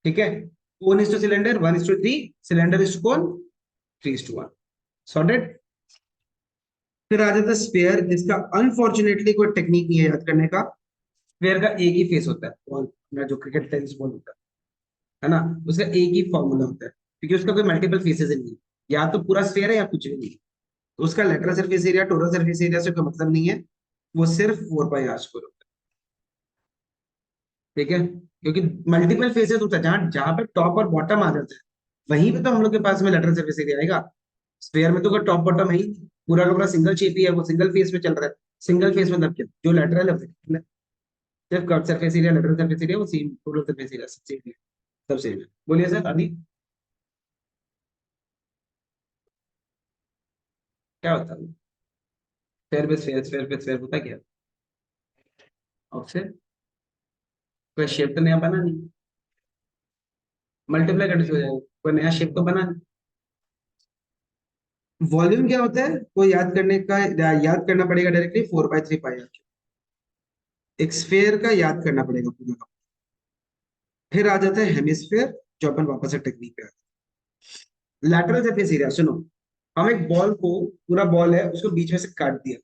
ठीक है, cone is to cylinder 1:3, cylinder is to cone 3:1, sorted. फिर आ जाता है स्फीयर, जिसका अनफॉर्चुनेटली कोई टेक्निक नहीं है याद करने का, स्फीयर का एक ही फेस होता है, बॉल अपना जो क्रिकेट टेनिस बॉल होता है ना, उसका एक ही फॉर्मूला होता है, क्योंकि उसका कोई मल्टीपल फेसेस नहीं है, या तो पूरा स्फीयर है या कुछ भी नहीं है, तो उसका lateral surface area total surface area से कोई मतलब नहीं है, वो सिर्फ 4 पाई आर स्क्वायर होता है, ठीक है, क्योंकि मल्टीपल फेसेस होता है, जहां जहां पे टॉप और बॉटम आ जाता है, वहीं पे तो हम लोग के पास में लेटरल सरफेस एरिया आएगा। स्फीयर में तो कोई टॉप बॉटम है ही नहीं, पूरा का पूरा सिंगल शेप ही है, वो सिंगल फेस में चल रहा है, सिंगल फेस मतलब क्या, जो लेटरल है सिर्फ curve surface area, lateral surface area वो सेम, टोटल सरफेस एरिया सब सेम है, सब सेम है। बोलिए सर अभी क्या होता है, स्फीयर पे स्फीयर, स्फीयर पे स्फीयर होता क्या, और फिर कोई शेप तो नया बना नहीं, मल्टीप्लाई करने से हो जाएगा, कोई नया शेप तो बना नहीं। वॉल्यूम क्या होता है, वो याद करने का, याद करना पड़ेगा डायरेक्टली, 4/3 पाई आर, एक स्फीयर का याद करना पड़ेगा पूरा का। फिर आ जाता है हेमिस्फीयर, जो अपन वापस से टेक्निक पे आते हैं। लैटरल सरफेस एरिया सुनो, हम एक बॉल को, पूरा बॉल है उसको बीच में से काट दिया,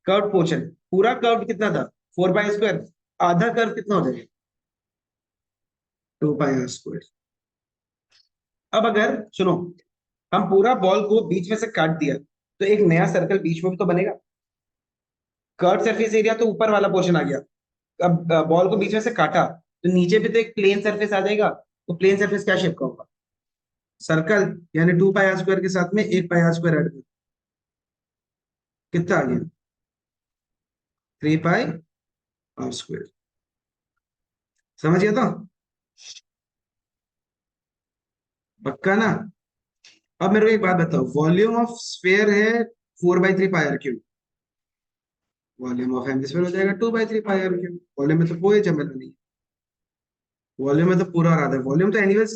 कर्व पोर्शन, पूरा कर्व कितना था, 4 पाई स्क्वायर, आधा कर्व कितना हो जाएगा, 2 पाई स्क्वायर। अब अगर सुनो, हम पूरा बॉल को बीच में से काट दिया, तो एक नया सर्कल बीच में भी तो बनेगा, कर्व सरफेस एरिया तो ऊपर वाला पोर्शन आ गया, अब बॉल को बीच में से काटा, तो नीचे भी तो एक प्लेन सरफेस आ जाएगा, तो प्लेन सरफेस क्या शेप का होगा, सर्कल, यानी 2 पाई स्क्वायर के साथ में 1 पाई स्क्वायर ऐड कर, कितना आ गया, 3 पाई स्क्वायर, समझ गया तो, पक्का ना। अब मेरे को एक बात बताओ, वॉल्यूम ऑफ स्फीयर है 4/3 pi r cube, volume of hemisphere हो जाएगा 2/3 पाई आर क्यूब। वॉल्यूम में तो कोई झमेला नहीं, वॉल्यूम में तो पूरा आ रहा है। वॉल्यूम तो एनीवेज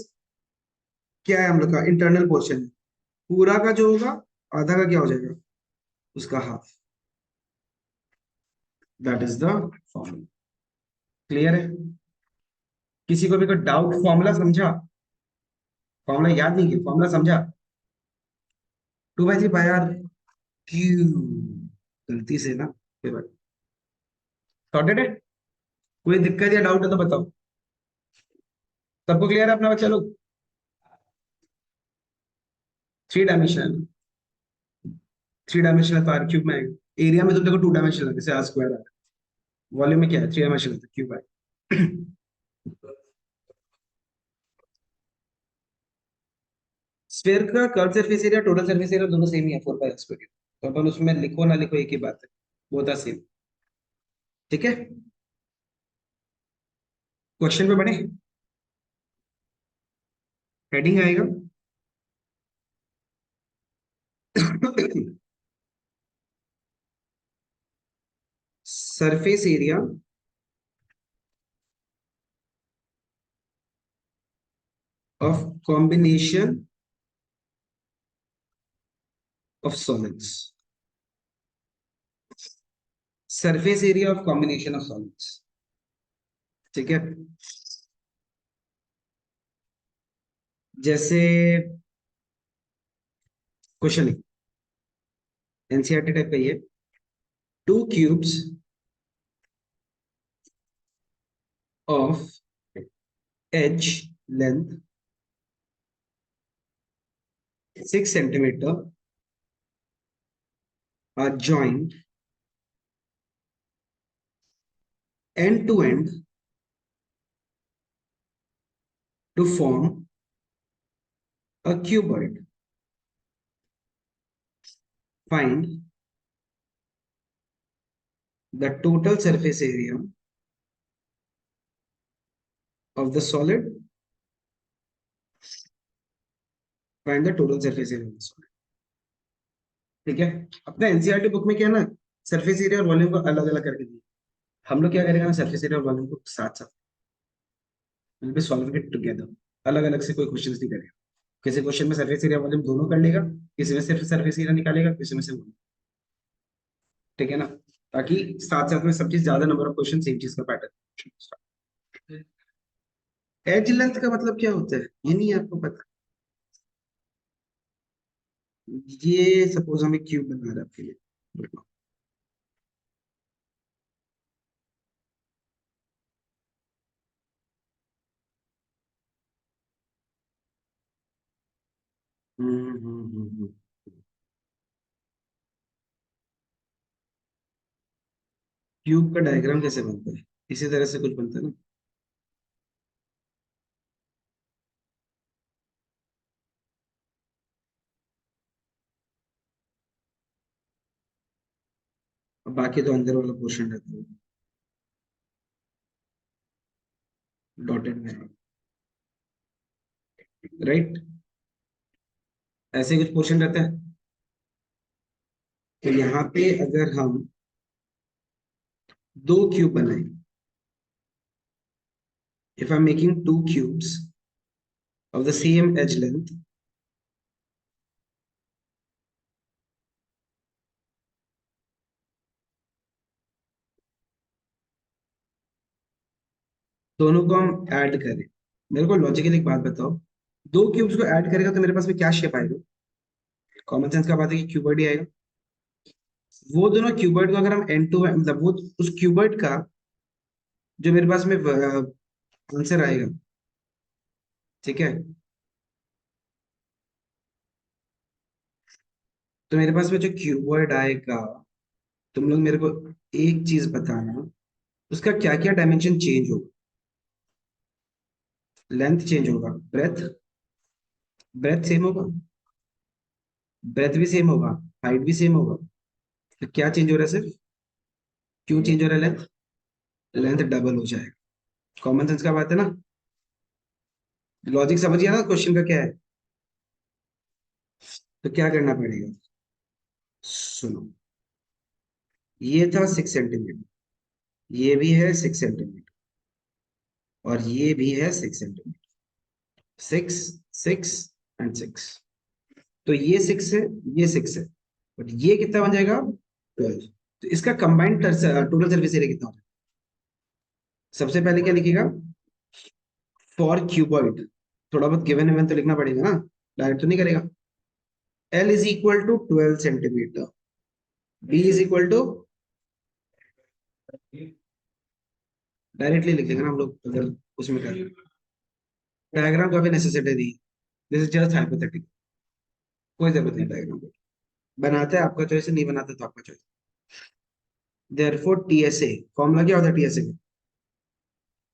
क्या है हम लोग का इंटरनल पोर्शन, पूरा का जो होगा आधा का क्या हो जाएगा, उसका half. That is the formula. Clear है? किसी को भी कोई डाउट? फॉर्मूला समझा? फॉर्मूला याद नहीं किया, फॉर्मूला समझा? 2/3 पाई आर क्यूब, गलती से ना, सॉर्टेड है। कोई दिक्कत या डाउट है तो बताओ। सबको क्लियर है अपना बच्चा लोग? 3 डायमेंशनल, 3 डायमेंशनल तो आर क्यूब में आएगा। एरिया में तो देखो 2 डायमेंशनल है, जैसे आर स्क्वायर है। वॉल्यूम में क्या है, 3 डायमेंशनल है, क्यूब है। स्फीयर का curve surface area, total surface area दोनों सेम ही है, 4 पाई स्क्वायर। तो अपन उसमें लिखो ना लिखो एक ही बात है, वो था सेम। ठीक है, क्वेश्चन पे बढ़े। हेडिंग आएगा surface area of combination of solids. Surface area of combination of solids. ठीक है, जैसे क्वेश्चन एनसीईआरटी टाइप का ही है। 2 cubes of edge length 6 centimeter are joined end to end to form a cuboid. Find the total surface area of the solid. Find the total surface area of the solid. ठीक है, अपना NCERT book में क्या है ना, surface area और volume को अलग अलग करके दिए। हम लोग क्या करेंगे ना, सरफेस एरिया और वॉल्यूम को साथ साथ will be solving it together. अलग अलग से कोई क्वेश्चंस नहीं करेगा। किसी क्वेश्चन में सरफेस एरिया वॉल्यूम दोनों कर लेगा, किसी में सिर्फ सरफेस एरिया निकालेगा, किसी में से volume। ठीक है ना, ताकि साथ साथ में सब चीज, ज्यादा नंबर ऑफ क्वेश्चन सेम चीज का पैटर्न। एज लेंथ का मतलब क्या होता है, ये नहीं आपको पता? ये सपोज हमें क्यूब बना रहा है आपके लिए, क्यूब का डायग्राम कैसे बनता है, इसी तरह से कुछ बनता है ना। और बाकी तो अंदर वाला पोर्शन रहता है डॉटेड में, राइट? ऐसे कुछ पोर्शन रहता है। तो यहाँ पे अगर हम 2 क्यूब बनाए, if I am making 2 cubes of the same edge length, दोनों को हम ऐड करें। मेरे को लॉजिकली एक बात बताओ, 2 क्यूब्स को ऐड करेगा तो मेरे पास में क्या शेप आएगा? कॉमन सेंस का बात है कि क्यूबॉइड ही आएगा। वो दोनों क्यूबॉइड को अगर हम एंड टू मतलब वो उस क्यूबॉइड का जो मेरे पास में आंसर आएगा, ठीक है, तो मेरे पास में जो क्यूबॉइड आएगा, तुम लोग मेरे को एक चीज बताना, उसका क्या क्या डायमेंशन चेंज होगा? लेंथ चेंज होगा, ब्रेथ, ब्रेथ सेम होगा, ब्रेथ भी सेम होगा, हाइट भी सेम होगा। तो क्या चेंज हो रहा है सिर्फ, क्यों चेंज हो रहा है लेंथ? लेंथ डबल हो जाएगा। कॉमन सेंस का बात है ना, लॉजिक समझ गया ना क्वेश्चन का क्या है? तो क्या करना पड़ेगा, सुनो, ये था 6 सेंटीमीटर, ये भी है 6 सेंटीमीटर, और ये भी है 6 सेंटीमीटर। 6, 6 एंड 6। तो ये 6 है, ये 6 है, बट ये कितना बन जाएगा? 12। तो इसका कंबाइंड टोटल सर्फेस एरिया कितना हो जाएगा? सबसे पहले क्या लिखेगा? फॉर क्यूबॉइड, थोड़ा बहुत गिवन इवन तो लिखना पड़ेगा ना, डायरेक्ट तो नहीं करेगा। L is equal to 12 centimeter, B is equal to, directly लिख देंगे ना हम लोग अगर उसमें कर, डायग्राम का भी नेसेसिटी नहीं, दिस इज जस्ट हाइपोथेटिकल, कोई जरूरत नहीं डायग्राम की। बनाते हैं आपका चॉइस है, नहीं बनाते तो आपका चॉइस। देयरफॉर टीएसए फॉर्मूला क्या होता है टीएसए का?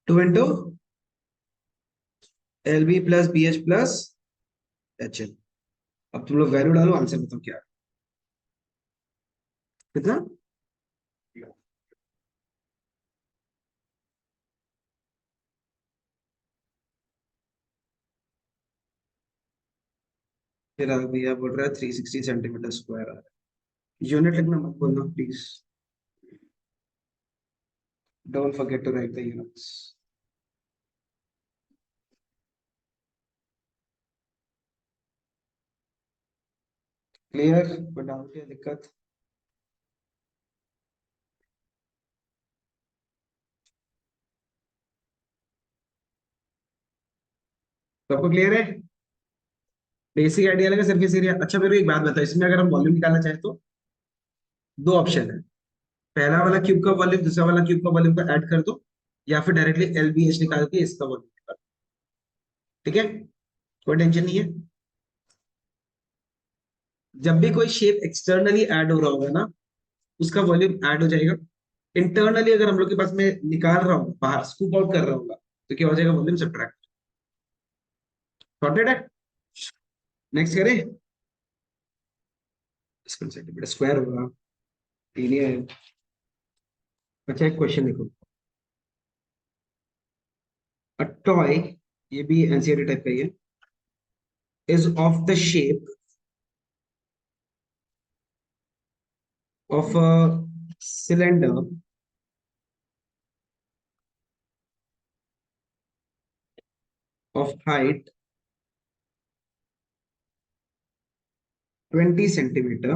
2 into L B plus B H plus H L. अब तुम लोग वैल्यू डालो, आंसर बताओ क्या है। कितना? फिर भैया बोल रहा है 360 सेंटीमीटर स्क्वायर आ रहा है। यूनिट लिखना मत बोलना please, don't forget to write the units. Clear? कोई डाउट या दिक्कत? सबको क्लियर है? बेसिक आइडिया लगा सरफेस एरिया। अच्छा मेरे को एक बात बताओ, इसमें अगर हम वॉल्यूम निकालना चाहें तो दो ऑप्शन है, पहला वाला क्यूब का वॉल्यूम दूसरा वाला क्यूब का वॉल्यूम को ऐड कर दो, या फिर डायरेक्टली एल बी एच निकाल के इसका वॉल्यूम निकाल। ठीक है, कोई टेंशन नहीं है। जब भी कोई शेप एक्सटर्नली ऐड हो रहा होगा ना, उसका वॉल्यूम ऐड हो जाएगा। इंटरनली अगर हम लोग के पास में निकाल रहा हूँ, बाहर स्कूप आउट कर रहा होगा, तो क्या हो जाएगा? Volume subtract. सॉर्टेड है? नेक्स्ट करें। सेंटीमीटर स्क्वायर होगा, एरिया है। अच्छा एक क्वेश्चन देखो, अ टॉय, ये भी एनसीईआरटी टाइप का ही है, is of the shape of a cylinder of height 20 centimeter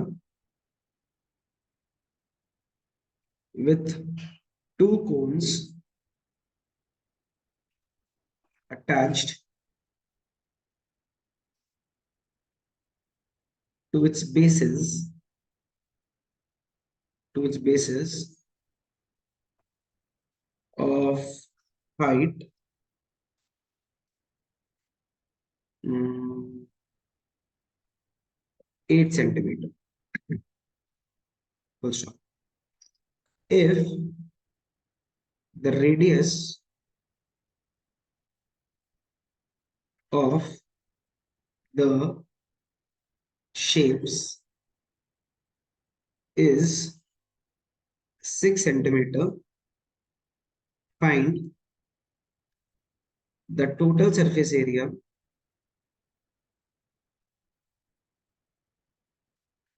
with two cones attached to its bases, to its bases of height 8 centimeter. Full stop. If the radius of the shapes is 6 centimeter, find the total surface area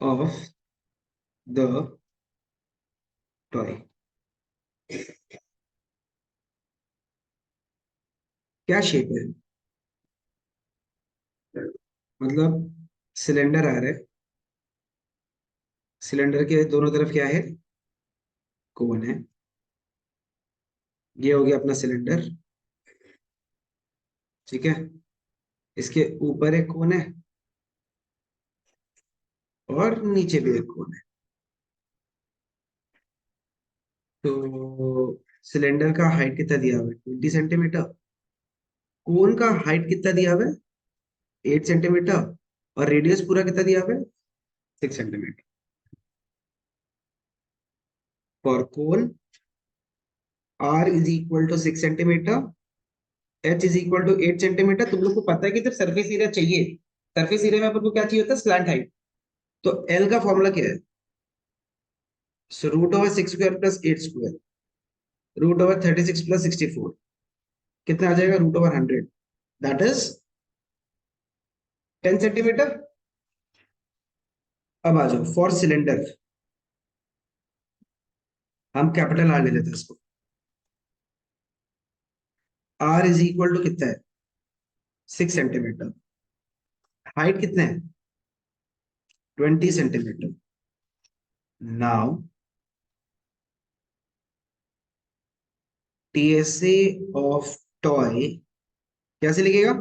of the toy. क्या shape है? मतलब cylinder आ रहा है, cylinder के दोनों तरफ क्या है? कोन है। ये हो गया अपना सिलेंडर, ठीक है। इसके ऊपर एक कोन है और नीचे भी एक कोन है। तो सिलेंडर का हाइट कितना दिया हुआ है? 20 सेंटीमीटर। कोन का हाइट कितना दिया हुआ है? 8 सेंटीमीटर। और रेडियस पूरा कितना दिया हुआ है? 6 सेंटीमीटर। For cone r is equal to 6 centimeter, h is equal to 8 centimeter. तुम लोग को पता है कि जब सरफेस एरिया चाहिए, सरफेस एरिया में अपन को क्या चाहिए होता है? Slant height. तो एल का फॉर्मूला क्या है? So root over 6 square plus 8 square, root over 36 plus 64, कितना आ जाएगा? Root over 100, that is 10 centimeter. अब आ जाओ फॉर सिलेंडर। हम कैपिटल आर ले लेते हैं इसको। आर इज इक्वल टू कितना है? 6 सेंटीमीटर। हाइट कितना है? 20 centimetre. Now TSA of toy कैसे लिखेगा?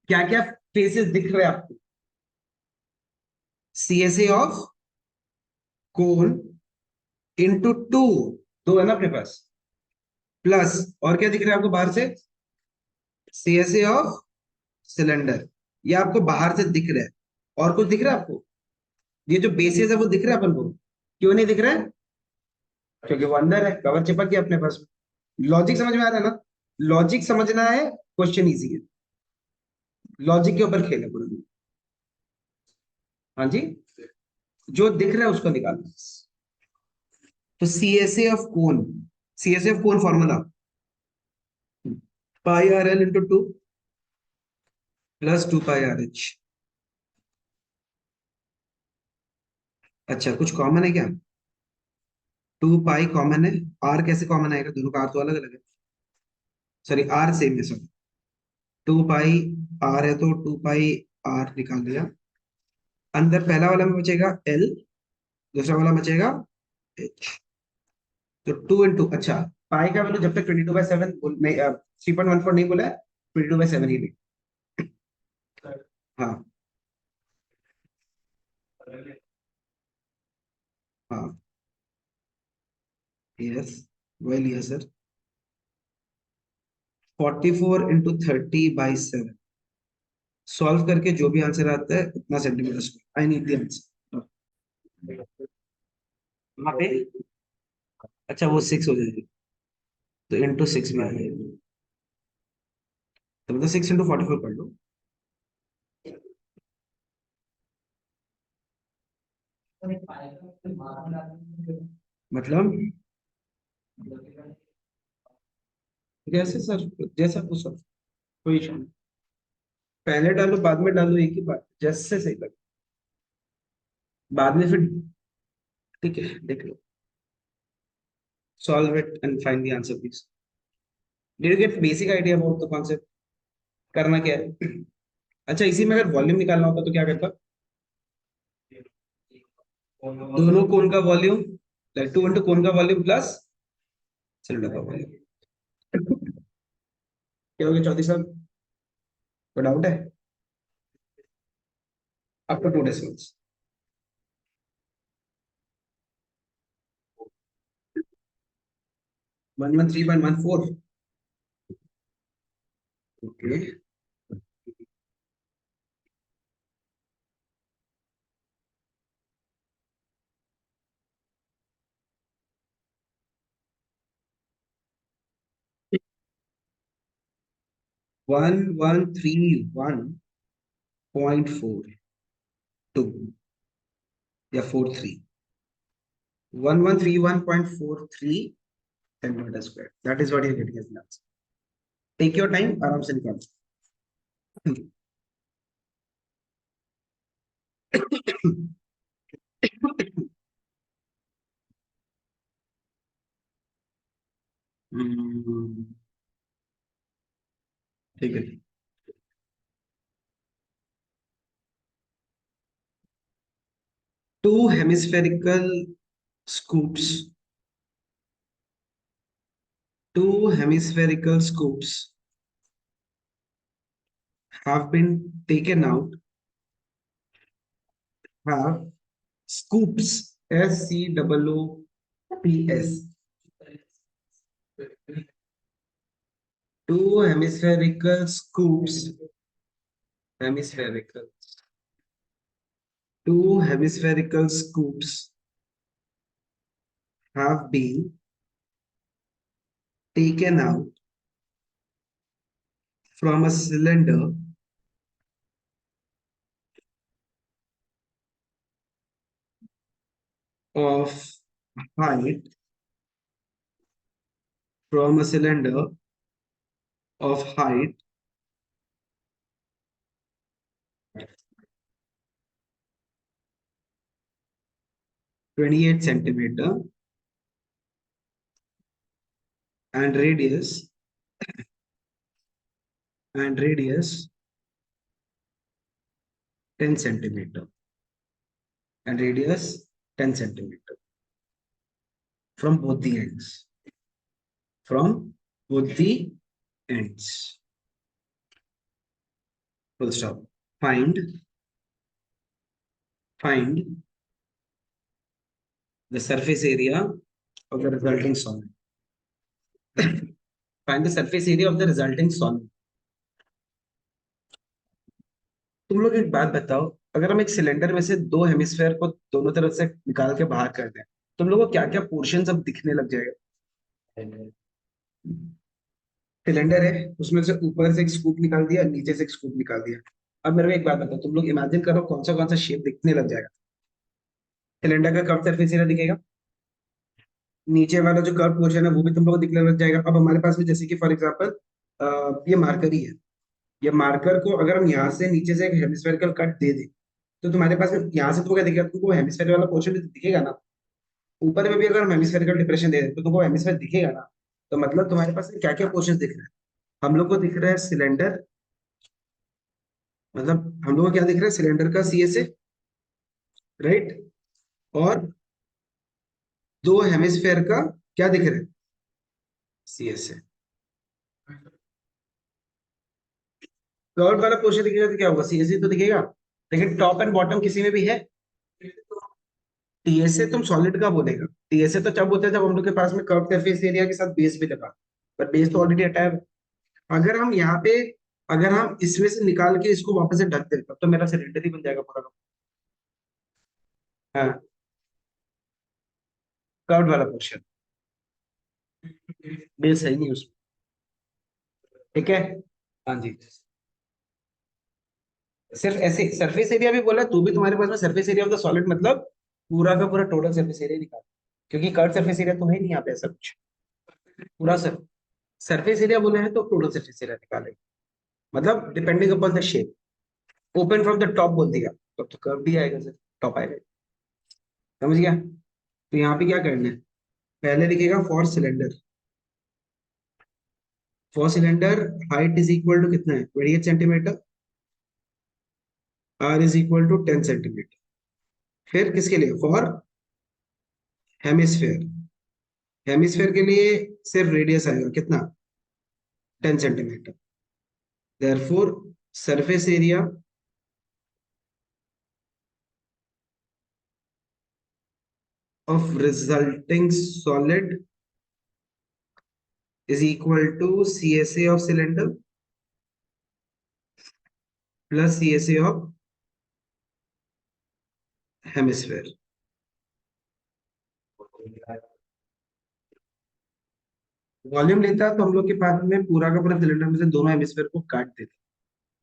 क्या क्या फेसेस दिख रहे हैं आपको? CSA of cone into two, दो है ना अपने पास, प्लस और क्या दिख रहा है आपको बाहर से? CSA of cylinder. ये आपको बाहर से दिख रहा है। और कुछ दिख रहा है आपको? ये जो बेसिस है वो दिख रहा है अपन को? क्यों नहीं दिख रहा है? क्योंकि वो अंदर है, कवर चिपक गया अपने पास। लॉजिक समझ में आ रहा है ना? लॉजिक समझना है, क्वेश्चन इजी है। लॉजिक के ऊपर खेल है पूरा। हाँ जी। जो दिख रहा है उसको निकालना। तो CSA of cone, CSA of cone formula pi R L into two plus 2 pi R H. अच्छा, कुछ कॉमन है क्या? 2 पाई कॉमन है। आर कैसे कॉमन आएगा? दोनों का आर तो अलग अलग है। सॉरी, आर सेम है, सॉरी। 2 पाई आर है तो 2 पाई आर निकाल दिया। अंदर पहला वाला में बचेगा एल, दूसरा वाला बचेगा एच। तो 2 इंटू, अच्छा, पाई का वैल्यू जब तक 22/7 में 3.14 नहीं बोला है, 22/7 ही नहीं। हाँ हाँ, यस, वही लिया सर। 44 इंटू 30/7। सॉल्व करके जो भी आंसर आता है उतना centimetre square, I need the answer. वहां पे, अच्छा वो 6 हो जाएगी, तो इंटू 6 में आ जाएगी। तो मतलब 6 इंटू 44 कर लो। मतलब जैसे सर, जैसा पूछो, कोई इशू नहीं। पहले डालो बाद में डालो, एक ही बात, जैसे सही लगे। बाद में फिर, ठीक है, देख लो। Solve it and find the answer please. Did you get basic idea about the concept? करना क्या है? अच्छा, इसी में अगर वॉल्यूम निकालना होता तो क्या करता? दोनों कोण का वॉल्यूम, 2 इंटू कोण का वॉल्यूम प्लस सिलेंडर का वॉल्यूम। क्या हो गया चौधरी साहब? कोई डाउट है? Up to 2 decimals. 113.14। ओके। 1131.42 या 43। 1131.43 centimeter square, that is what you getting as an answer. Take your time, आराम से निकालो। हम्म, ठीक है। Two hemispherical scoops, two hemispherical scoops have been taken out, have scoops, SCOOPS. Two hemispherical scoops, hemispherical, two hemispherical scoops have been taken out from a cylinder of height, from a cylinder of height 28 centimeter and radius 10 centimeter and radius 10 centimeter from both the ends. From both the ends. Full stop. Find the surface area of the resulting solid. Find the surface area of the resulting solid. तुम लोग एक बात बताओ, अगर हम एक cylinder में से दो हेमिस्फेयर को दोनों तरफ से निकाल के बाहर कर दें, तुम लोगों को क्या क्या पोर्शन अब दिखने लग जाएगा? सिलेंडर है, उसमें से ऊपर से एक स्कूप निकाल दिया, नीचे से एक स्कूप निकाल दिया। अब मेरे को एक बात बताओ, तुम लोग इमेजिन करो कौन सा शेप दिखने लग जाएगा? सिलेंडर का कर्व सरफेस एरिया दिखेगा, नीचे वाला जो कर्व पोर्शन है वो भी तुम लोग को दिखने लग जाएगा। अब हमारे पास में जैसे कि फॉर एग्जांपल ये मार्कर ही है, ये मार्कर को अगर हम यहाँ से नीचे से एक हेमिस्फेरिकल कट दे दें, तो तुम्हारे पास में यहाँ से तुमको क्या दिखेगा? तुमको हेमिस्फेयर वाला पोर्शन भी दिखेगा ना। ऊपर में भी अगर हम हेमिस्फेरिकल डिप्रेशन दे दें तो तुमको हेमिस्फेयर दिखेगा ना। तो मतलब तुम्हारे पास क्या क्या पोर्शन दिख रहा है? हम लोग को दिख रहा है सिलेंडर, मतलब हम लोग को क्या दिख रहा है? सिलेंडर का सीएसए, राइट। और दो हेमिस्फेयर का क्या दिख रहा है? सीएसए। कर्व वाला पोर्शन दिखेगा तो क्या होगा? सीएसए तो दिखेगा, लेकिन टॉप एंड बॉटम किसी में भी है? टीएसए तुम सॉलिड का बोलेगा। टीएसए तो तब होता है जब हम लोग के पास में कर्व सरफेस एरिया के साथ बेस भी लगा, पर बेस तो ऑलरेडी हटा है। अगर हम यहाँ पे, अगर हम इसमें से निकाल के इसको वापस से ढक दें तब तो मेरा सिलेंडर ही बन जाएगा पूरा का। हाँ, कर्व वाला पोर्शन, बेस है ही नहीं उसमें। ठीक है। हाँ जी। सिर्फ ऐसे सरफेस एरिया भी बोला तो भी तुम्हारे पास में surface area of the solid मतलब पूरा का पूरा टोटल सरफेस एरिया निकाल, क्योंकि कर्व सरफेस एरिया तो है नहीं यहाँ पे ऐसा कुछ। पूरा सरफेस एरिया बोले हैं तो टोटल सरफेस एरिया निकालेंगे, मतलब depending upon the shape. Open from the top बोल दिया तो कर्व भी आएगा सर, टॉप आएगा। समझ गया? तो यहाँ पे क्या करना है? पहले दिखेगा for cylinder height is equal to कितना है? 28 centimeter. R is equal to 10 centimeter. फिर किसके लिए? For hemisphere. हेमिस्फेयर के लिए सिर्फ रेडियस आएगा कितना? 10 centimetre. Therefore surface area of resulting solid is equal to CSA of cylinder plus CSA of hemisphere. Volume लेता है तो हम लोग के पास में पूरा का पूरा सिलेंडर में से दोनों हेमिस्फेयर को काट देते,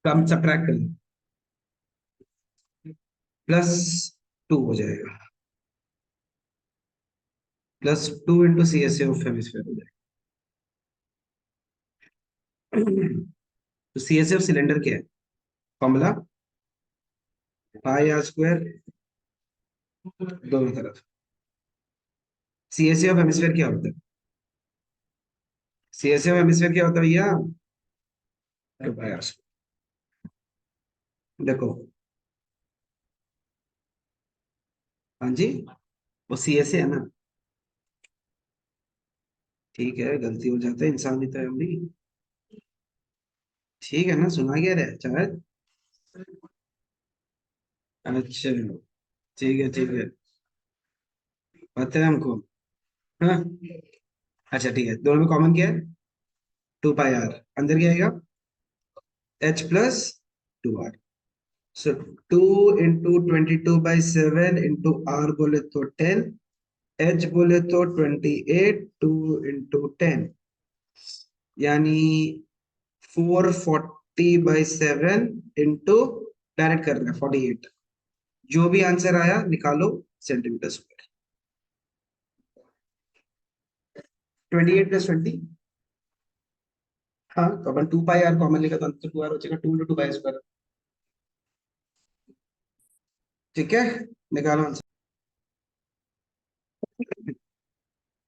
कम सब्ट्रैक्ट कर, +2 हो जाएगा। +2 इंटू CSA ऑफ हेमिस्फेयर हो जाएगा। तो CSA ऑफ सिलेंडर क्या है? फॉर्मूला पाई आर स्क्वायर दोनों तरफ। CSA ऑफ हेमिस्फेयर क्या होता है? CSA ऑफ हेमिस्फेयर क्या होता है भैया? तो पाई आर स्क्वायर। देखो, हाँ जी, वो CSA है ना। ठीक है, गलती हो जाता है, इंसान ही तो है हम भी। ठीक है ना, सुना गया रहे शायद। अच्छा, ठीक है, पता है हमको। हाँ, अच्छा ठीक है, दोनों में कॉमन क्या है? 2 पाई आर, अंदर क्या आएगा? H+2R। सो 2 × 22/7 R बोले तो 10, H बोले तो 28, 2 × 10 यानी 440/7 इंटू, डायरेक्ट कर रहे हैं 48। जो भी आंसर आया निकालो सेंटीमीटर स्क्वायर। 28 + 20। हाँ, तो अपन 2 पाई आर कॉमन लेगा तो आंसर 2R हो जाएगा, 2 × 2 पाई स्क्वायर। ठीक है, निकालो आंसर।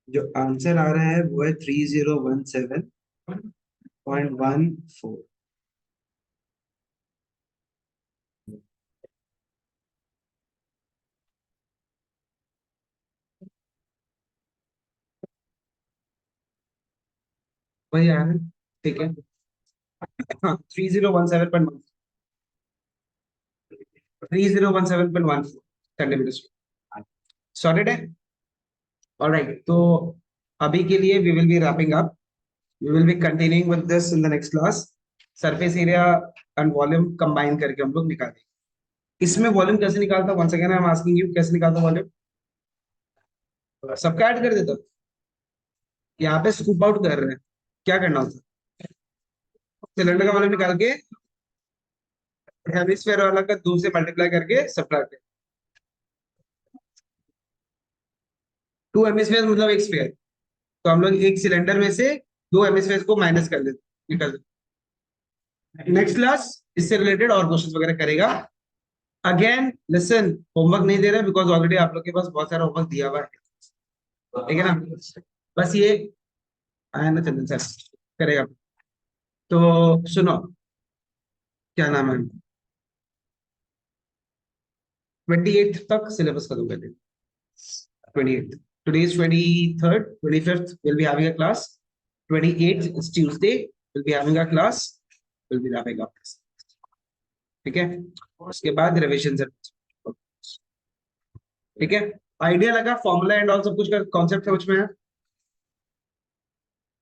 जो आंसर आ रहा है वो है 3017.14। वही आ रहा है, ठीक है। हाँ, 3017.1, 3017.14 सेंटीमीटर। सॉलिड है। ऑलराइट, तो अभी के लिए we will be wrapping up, we will be continuing with this in the next class. Surface area and volume combine करके हम लोग निकालेंगे। इसमें वॉल्यूम कैसे निकालता, once again I am asking you, कैसे निकालता वॉल्यूम? सबका ऐड कर देता। यहाँ पे स्कूप आउट कर रहे हैं, क्या करना होता है? सिलेंडर का वॉल्यूम निकाल के हेमिस्फेयर वाला का 2 से मल्टीप्लाई करके सब्ट्रैक्ट। 2 हेमिस्फेयर मतलब एक स्फेयर, तो हम लोग एक सिलेंडर में से 2 हेमिस्फेयर को माइनस कर देते, निकाल देते। नेक्स्ट क्लास इससे रिलेटेड और क्वेश्चंस वगैरह करेगा। अगेन लिसन, होमवर्क नहीं दे रहे बिकॉज ऑलरेडी आप लोग के पास बहुत सारा होमवर्क दिया हुआ है, ठीक है ना? बस ये आया ना, चंदन सर करेगा। तो सुनो, क्या नाम है, 28 तक सिलेबस खत्म कर देंगे। 28th, today is 23rd, 25th we'll be having a class, 28th is Tuesday, we'll be having a class, we'll be wrapping up this, ठीक है? उसके बाद रिविजन से, ठीक है? आइडिया लगा, फॉर्मूला एंड ऑल सब कुछ का कॉन्सेप्ट समझ में है?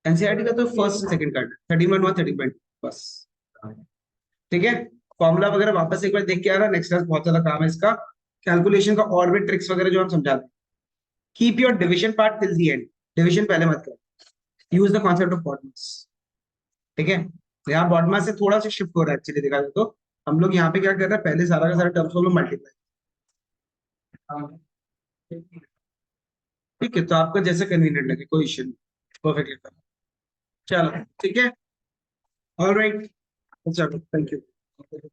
एनसीईआरटी का तो फर्स्ट सेकंड का 13.1 13. बस, ठीक है। फॉर्मूला वगैरह वापस एक बार देख के आ रहा, नेक्स्ट क्लास बहुत ज्यादा काम है इसका, कैलकुलेशन का और भी ट्रिक्स वगैरह जो हम समझाते हैं। Keep your division part till the end, division पहले मत कर, use the concept of BODMAS, ठीक है? यहाँ बॉडमास से थोड़ा सा शिफ्ट हो रहा है एक्चुअली देखा जाए तो। हम लोग यहाँ पे क्या कर रहे हैं, पहले सारा का सारा टर्म्स को हम लोग मल्टीप्लाई, ठीक है? तो आपको जैसे कन्वीनियंट लगे, कोई इश्यू नहीं, परफेक्टली। चलो ठीक है, ऑलराइट, चलो थैंक यू।